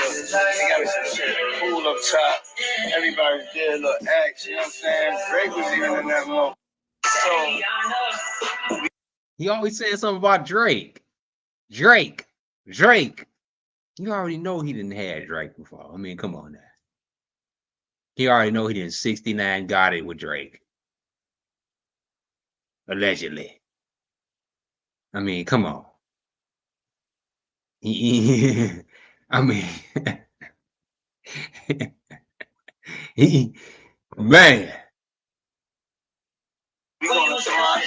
got me some shit, pool up top. Everybody's there, little X, you know what I'm saying? Drake was even in that moment. So, He always said something about Drake. Drake. You already know he didn't have Drake before. I mean, come on now. He already know he didn't 69 got it with Drake. Allegedly. I mean, come on. I mean, man. We going to Toronto.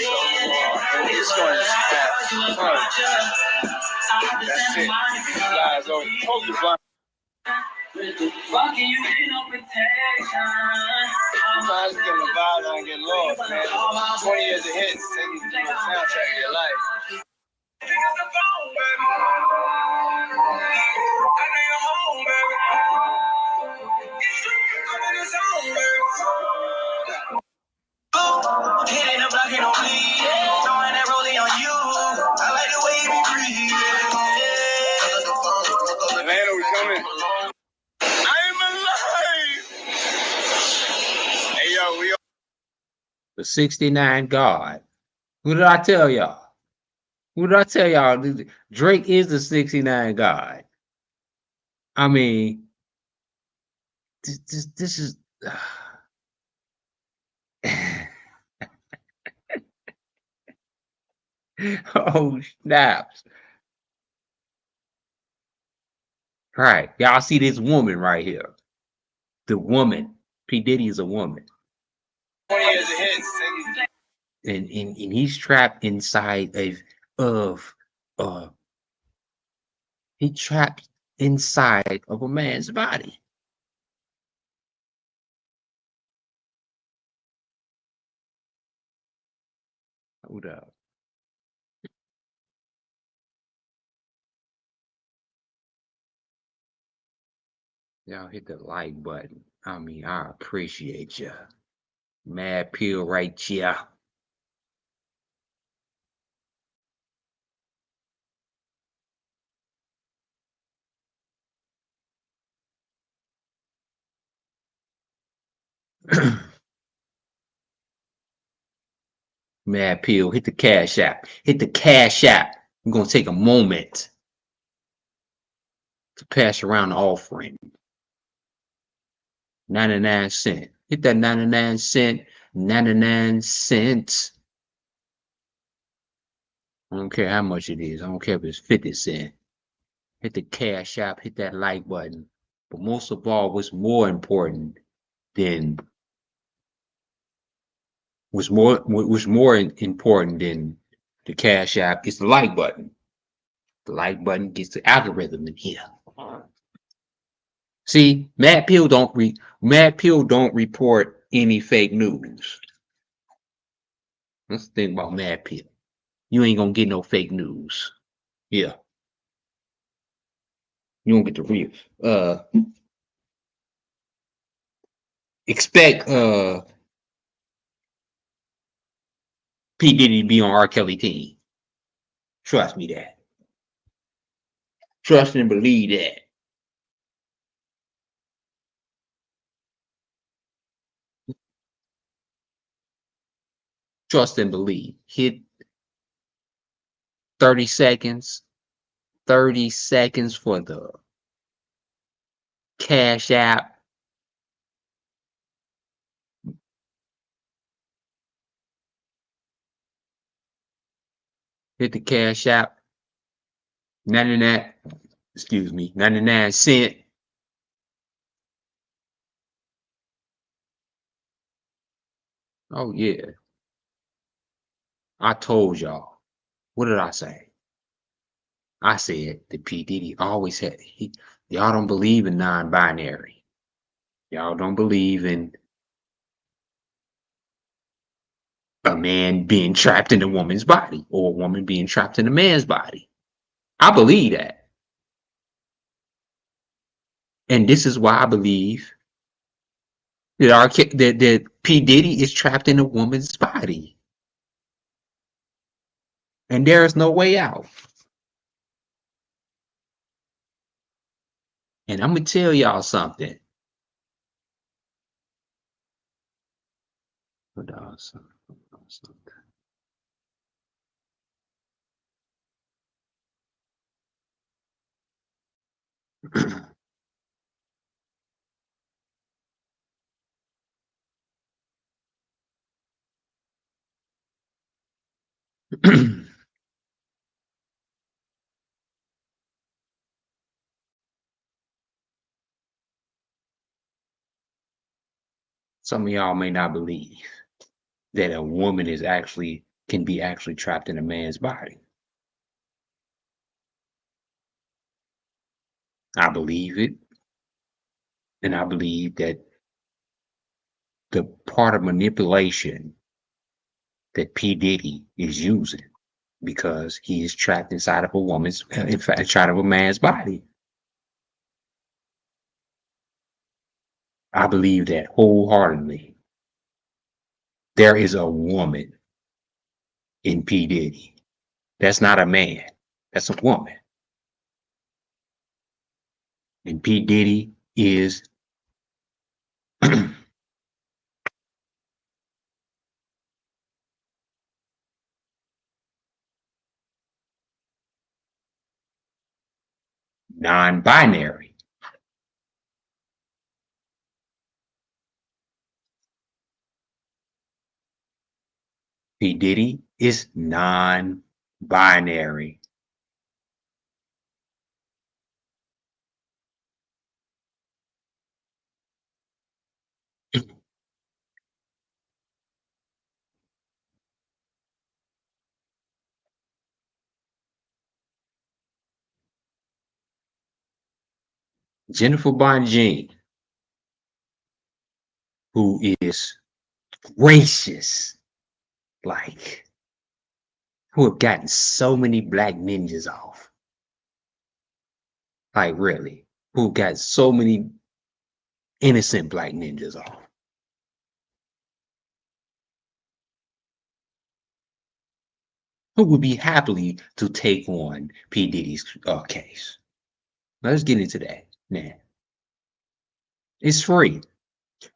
It's going to That's it. Lies over. Focus on. Fucking you ain't no protection. Sometimes you get the vibe and get lost, man. 20 years of hits, take you to the soundtrack of your life. Pick up the phone, baby. I know you're home, baby. It's true. I'm in the zone, baby. Hitting the block, it don't bleed. Throwing that rollie on you. I like the way you be breathing. Atlanta, we coming. I'm alive. Hey, yo, we The 69 God. Who did I tell y'all? Drake is the 69 God. I mean, this is oh snaps. Right. Y'all see this woman right here. The woman. P. Diddy is a woman. 20 years of hits. And he's trapped inside of he trapped inside of a man's body. Hold up. Y'all hit the like button. I mean, I appreciate ya. Mad Pill right here. Mad Pill, hit the cash app. Hit the cash app. I'm gonna take a moment to pass around the offering. 99 cents. Hit that 99 cent $0.99. I don't care how much it is. I don't care if it's 50 cents. Hit the Cash App, hit that like button. But most of all, what's more important than important than the Cash App is the like button. The like button gets the algorithm in here. See, Mad Pill don't report any fake news. That's the thing about Mad Pill. You ain't gonna get no fake news. Yeah. You don't get the real. Expect P. Diddy to be on R. Kelly team. Trust me that. Trust and believe that. Trust and believe. Hit 30 seconds. 30 seconds for the Cash App. Hit the Cash App. 99 cent. Oh yeah. I told y'all. What did I say? I said that P. Diddy always had y'all don't believe in non-binary. Y'all don't believe in a man being trapped in a woman's body or a woman being trapped in a man's body. I believe that. And this is why I believe that P. Diddy is trapped in a woman's body. And there is no way out. And I'm going to tell y'all something. Hold on, some of y'all may not believe that a woman can be actually trapped in a man's body. I believe it. And I believe that the part of manipulation that P. Diddy is using because he is trapped inside of inside of a man's body. I believe that wholeheartedly. There is a woman in P. Diddy. That's not a man. That's a woman. And P. Diddy is non-binary. P. Diddy is non-binary. Jenifer Bonjean, who is gracious, like, who have gotten so many black ninjas off. Like, really, who got so many innocent black ninjas off. Who would be happily to take on P. Diddy's case. Let's get into that now. It's free.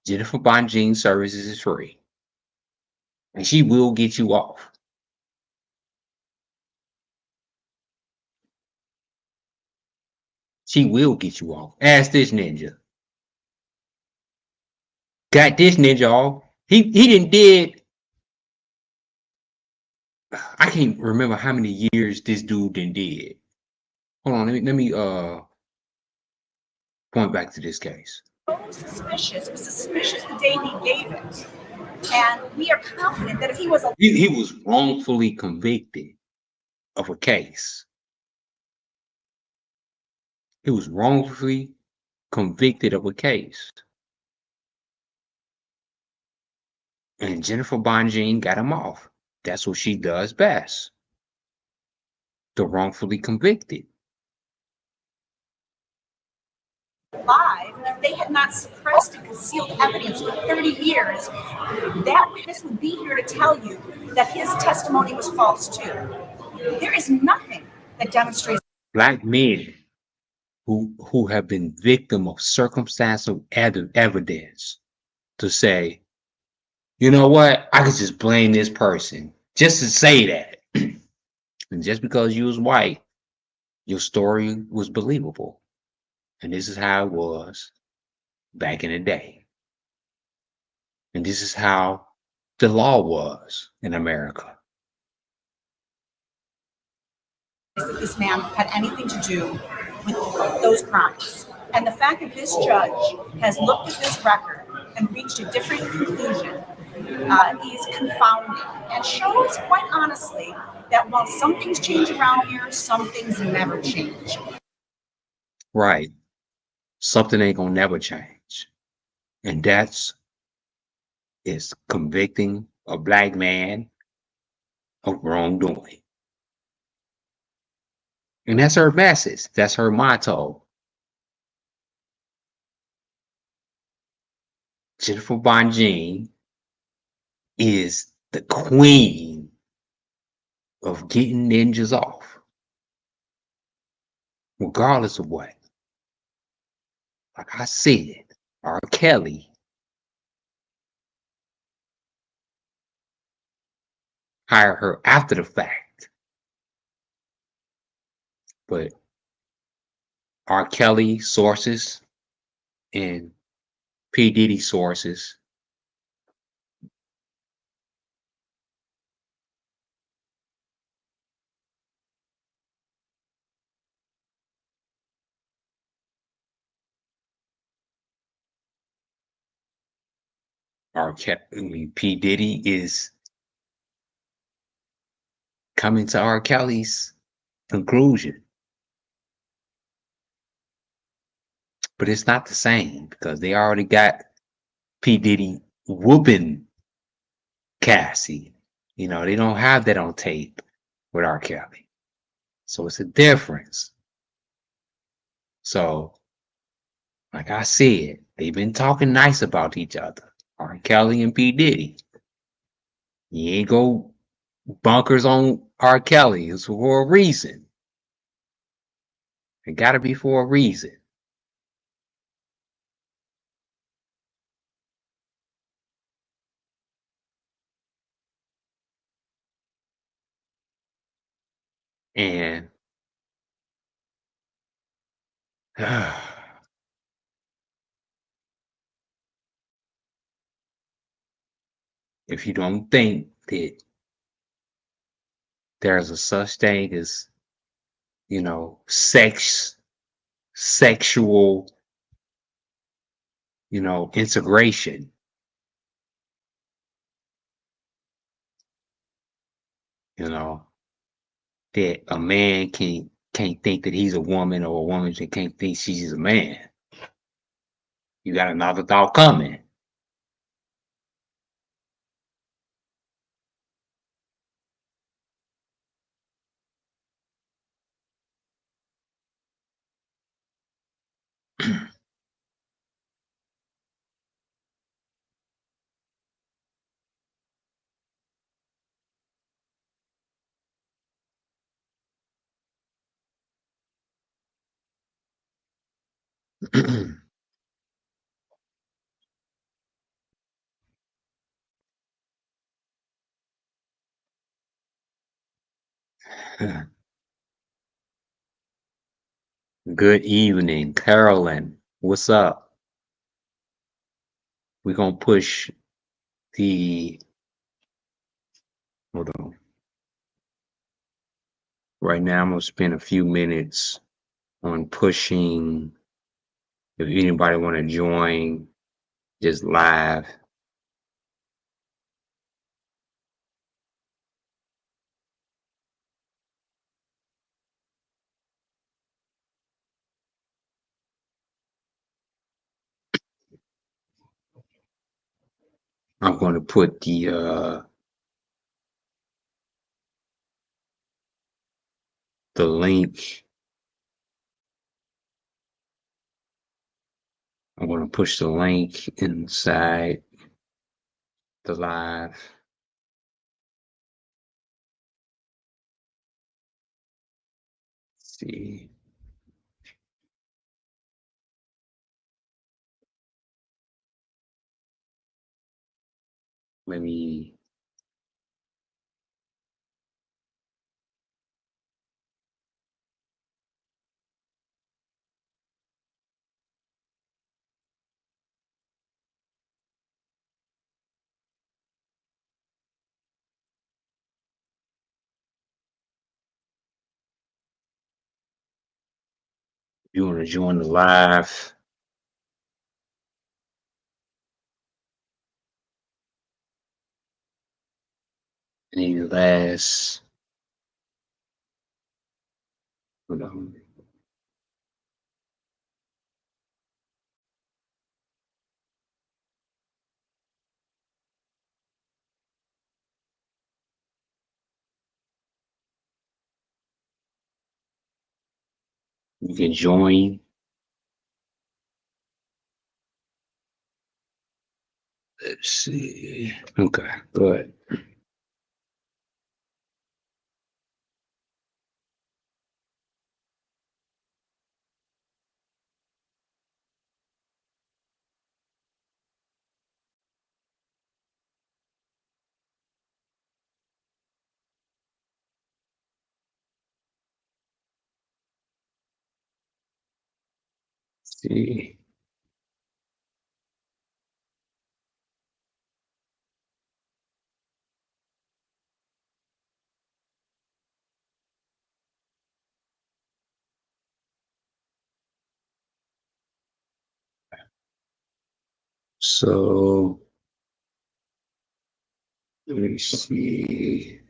Jenifer Bonjean services is free. And she will get you off. She will get you off. Ask this ninja. Got this ninja off. He didn't did. I can't remember how many years this dude did. Hold on, let me point back to this case. So suspicious. It was suspicious the day he gave it. And we are confident that if he was He was wrongfully convicted of a case. He was wrongfully convicted of a case. And Jenifer Bonjean got him off. That's what she does best. The wrongfully convicted. alive, if they had not suppressed and concealed evidence for 30 years, that witness would be here to tell you that his testimony was false too. There is nothing that demonstrates Black men who have been victim of circumstantial evidence to say, you know what, I could just blame this person just to say that. And just because you was white, your story was believable. And this is how it was back in the day. And this is how the law was in America. that this man had anything to do with those crimes. And the fact that this judge has looked at this record and reached a different conclusion is confounding and shows, quite honestly, that while some things change around here, some things never change. Right. Something ain't gonna never change. And that's is convicting a black man of wrongdoing. And that's her message. That's her motto. Jenifer Bonjean is the queen of getting ninjas off, regardless of what. Like I said, R. Kelly hired her after the fact. But R. Kelly sources and P. Diddy sources P. Diddy is coming to R. Kelly's conclusion. But it's not the same because they already got P. Diddy whooping Cassie. You know, they don't have that on tape with R. Kelly. So it's a difference. So, like I said, they've been talking nice about each other. R. Kelly and P. Diddy. You ain't go bunkers on R. Kelly. It's for a reason. It gotta be for a reason. And if you don't think that there's a such thing as, you know, sexual, you know, integration, you know, that a man can't think that he's a woman or a woman that can't think she's a man. You got another thought coming. Good evening, Carolyn. What's up? We're gonna push the hold on. Right now, I'm gonna spend a few minutes on pushing. If anybody want to join, just live. I'm going to put the link. I'm going to push the link inside the live. Let's see. Let me. If you want to join the live, any last. Hold on. You can join. Let's see. Okay, good. See. So let me see.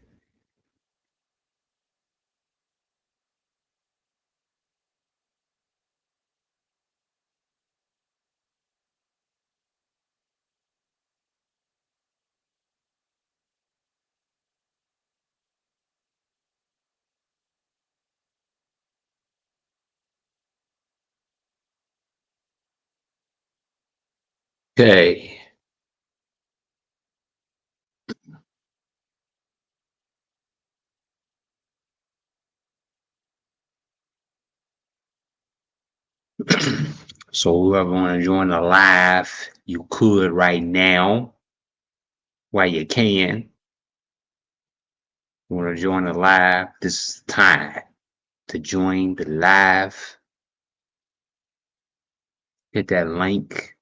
Okay. So whoever want to join the live, you could right now while you can. You want to join the live, this is time to join the live. Hit that link.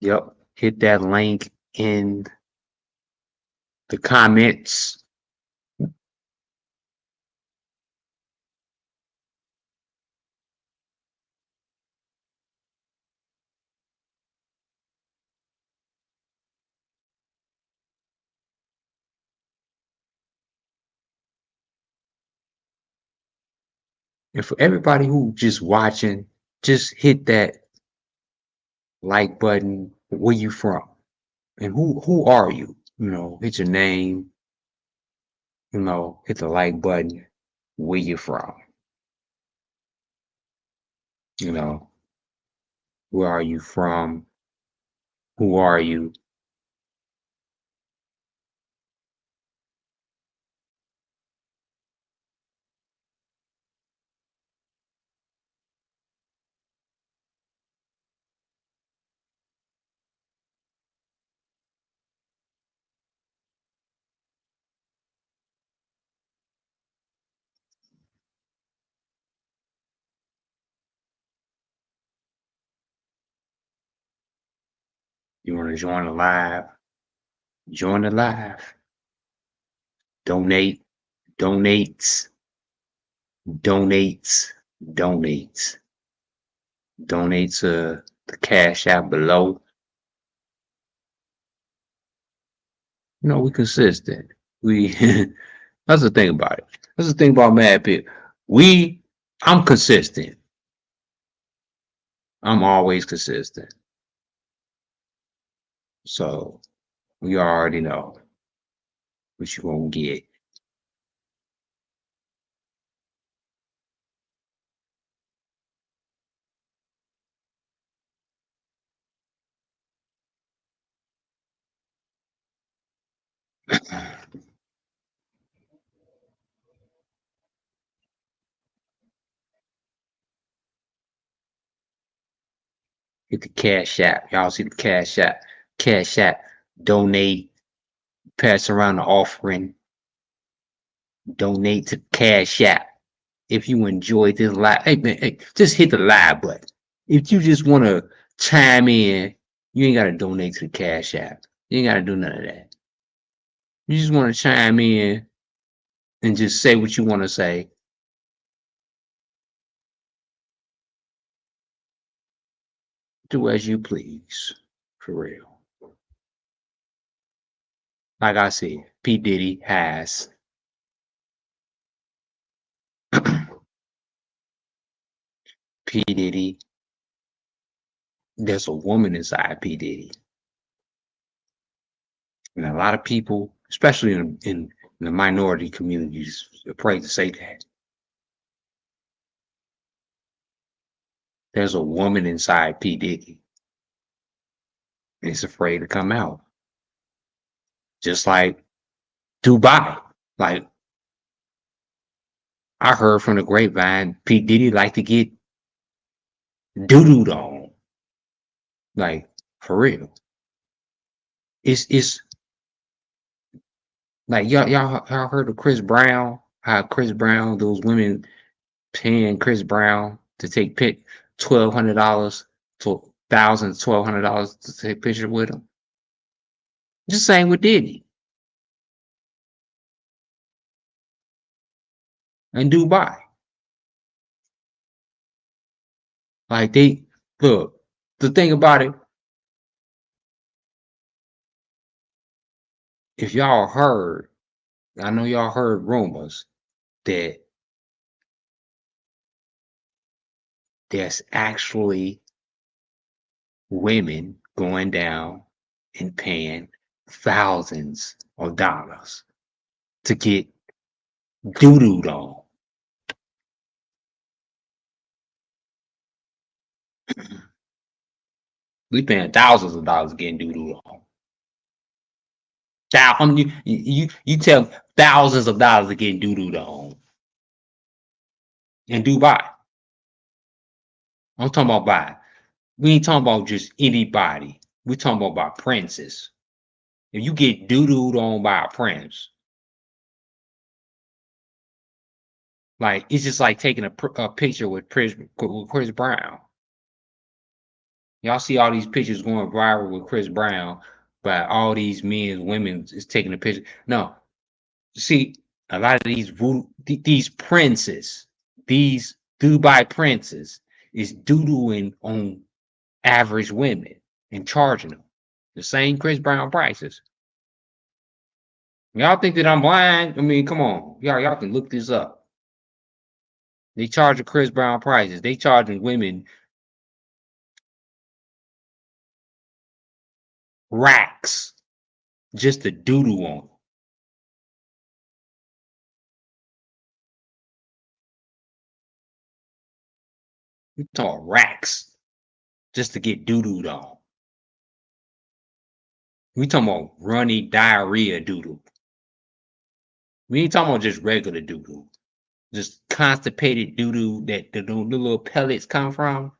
Yep. Hit that link in the comments. And for everybody who just watching, just hit that like button. Where you from? And who are you? You know, hit your name. You know, hit the like button. Where you from? You know, where are you from? Who are you? You want to join the live? Join the live. Donate, donates, donates, donates. Donate to the cash app below. You know, we consistent. We that's the thing about it. That's the thing about Mad Pit. I'm consistent. I'm always consistent. So we already know what you gonna get. Hit the cash app. Y'all see the cash app. Cash app. Donate. Pass around the offering. Donate to Cash App. If you enjoyed this live, hey man, hey, just hit the live button. If you just want to chime in, you ain't got to donate to the Cash App. You ain't got to do none of that. You just want to chime in and just say what you want to say. Do as you please. For real. Like I said, P. Diddy has P. Diddy. There's a woman inside P. Diddy. And a lot of people, especially in the minority communities, are afraid to say that. There's a woman inside P. Diddy. And it's afraid to come out. Just like Dubai. Like, I heard from the grapevine, P. Diddy like to get doo-dooed on. Like, for real. It's like y'all heard of Chris Brown? How Chris Brown, those women paying Chris Brown to take $1,200 to $1,200 to take pictures with him. Just same with Diddy and Dubai. Like look, the thing about it, if y'all heard, I know y'all heard rumors that there's actually women going down and paying thousands of dollars to get doo-dooed on. We paying thousands of dollars getting doo-dooed on. You tell thousands of dollars to get doo-dooed on in Dubai. I'm talking about we ain't talking about just anybody. We talking about princes. If you get doo-dooed on by a prince, like it's just like taking a picture with Chris Brown. Y'all see all these pictures going viral with Chris Brown, but all these men, women is taking a picture. No, see, a lot of these princes, these Dubai princes, is doodling on average women and charging them the same Chris Brown prices. Y'all think that I'm blind? I mean, come on, y'all can look this up. They charging Chris Brown prices. They charging women racks just to doodle on them. We talking racks just to get doodled on. We talking about runny diarrhea doodle. We ain't talking about just regular doodle. Just constipated doodle that the little pellets come from.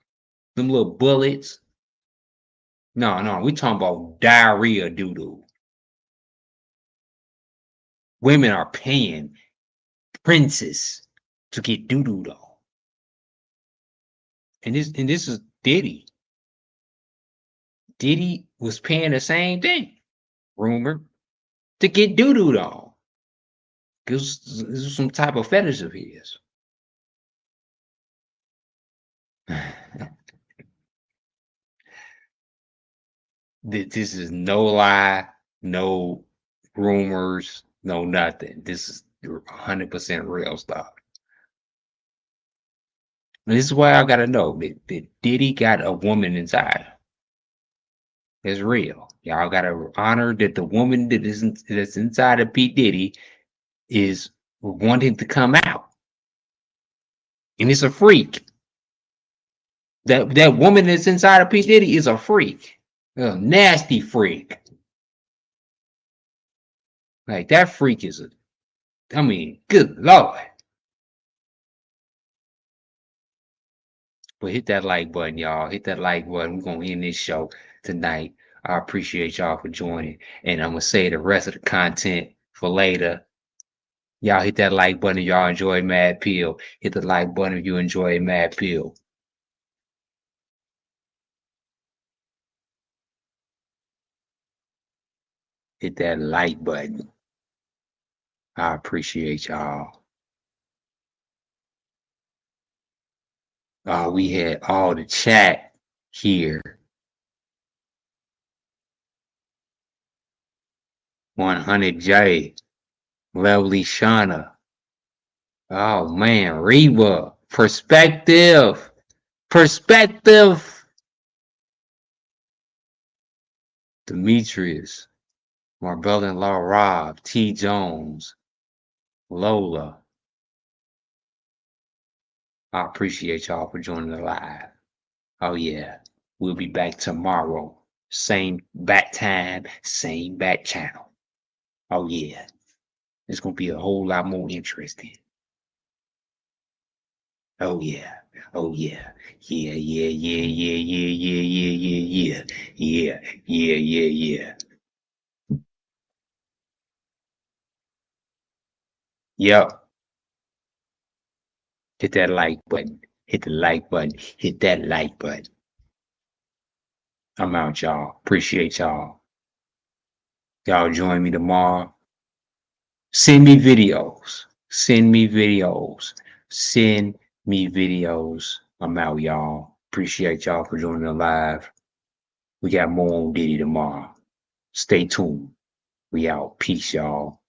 Them little bullets. No, we talking about diarrhea doodle. Women are paying princes to get doodled on. And this is Diddy. Diddy was paying the same thing, rumored, to get doo-dooed on. This was some type of fetish of his. This is no lie, no rumors, no nothing. This is 100% real stuff. And this is why I gotta know that Diddy got a woman inside. It's real. Y'all gotta honor that the woman that's inside of P. Diddy is wanting to come out. And it's a freak. That woman that's inside of P. Diddy is a freak. A nasty freak. Like that freak is good Lord. But hit that like button, y'all. Hit that like button. We're gonna end this show tonight. I appreciate y'all for joining. And I'm gonna say the rest of the content for later. Y'all hit that like button if y'all enjoy Mad Pill. Hit the like button if you enjoy Mad Pill. Hit that like button. I appreciate y'all. We had all the chat here. 100J, Lovely Shauna. Oh man, Reba, Perspective. Demetrius, my brother-in-law Rob, T. Jones, Lola. I appreciate y'all for joining the live. Oh yeah, we'll be back tomorrow. Same bat time, same bat channel. Oh yeah, it's gonna be a whole lot more interesting. Oh yeah. Oh yeah. Yeah. Yep. Hit that like button. Hit the like button. Hit that like button. I'm out, y'all. Appreciate y'all. Y'all join me tomorrow. Send me videos. Send me videos. Send me videos. I'm out, y'all. Appreciate y'all for joining the live. We got more on Diddy tomorrow. Stay tuned. We out. Peace, y'all.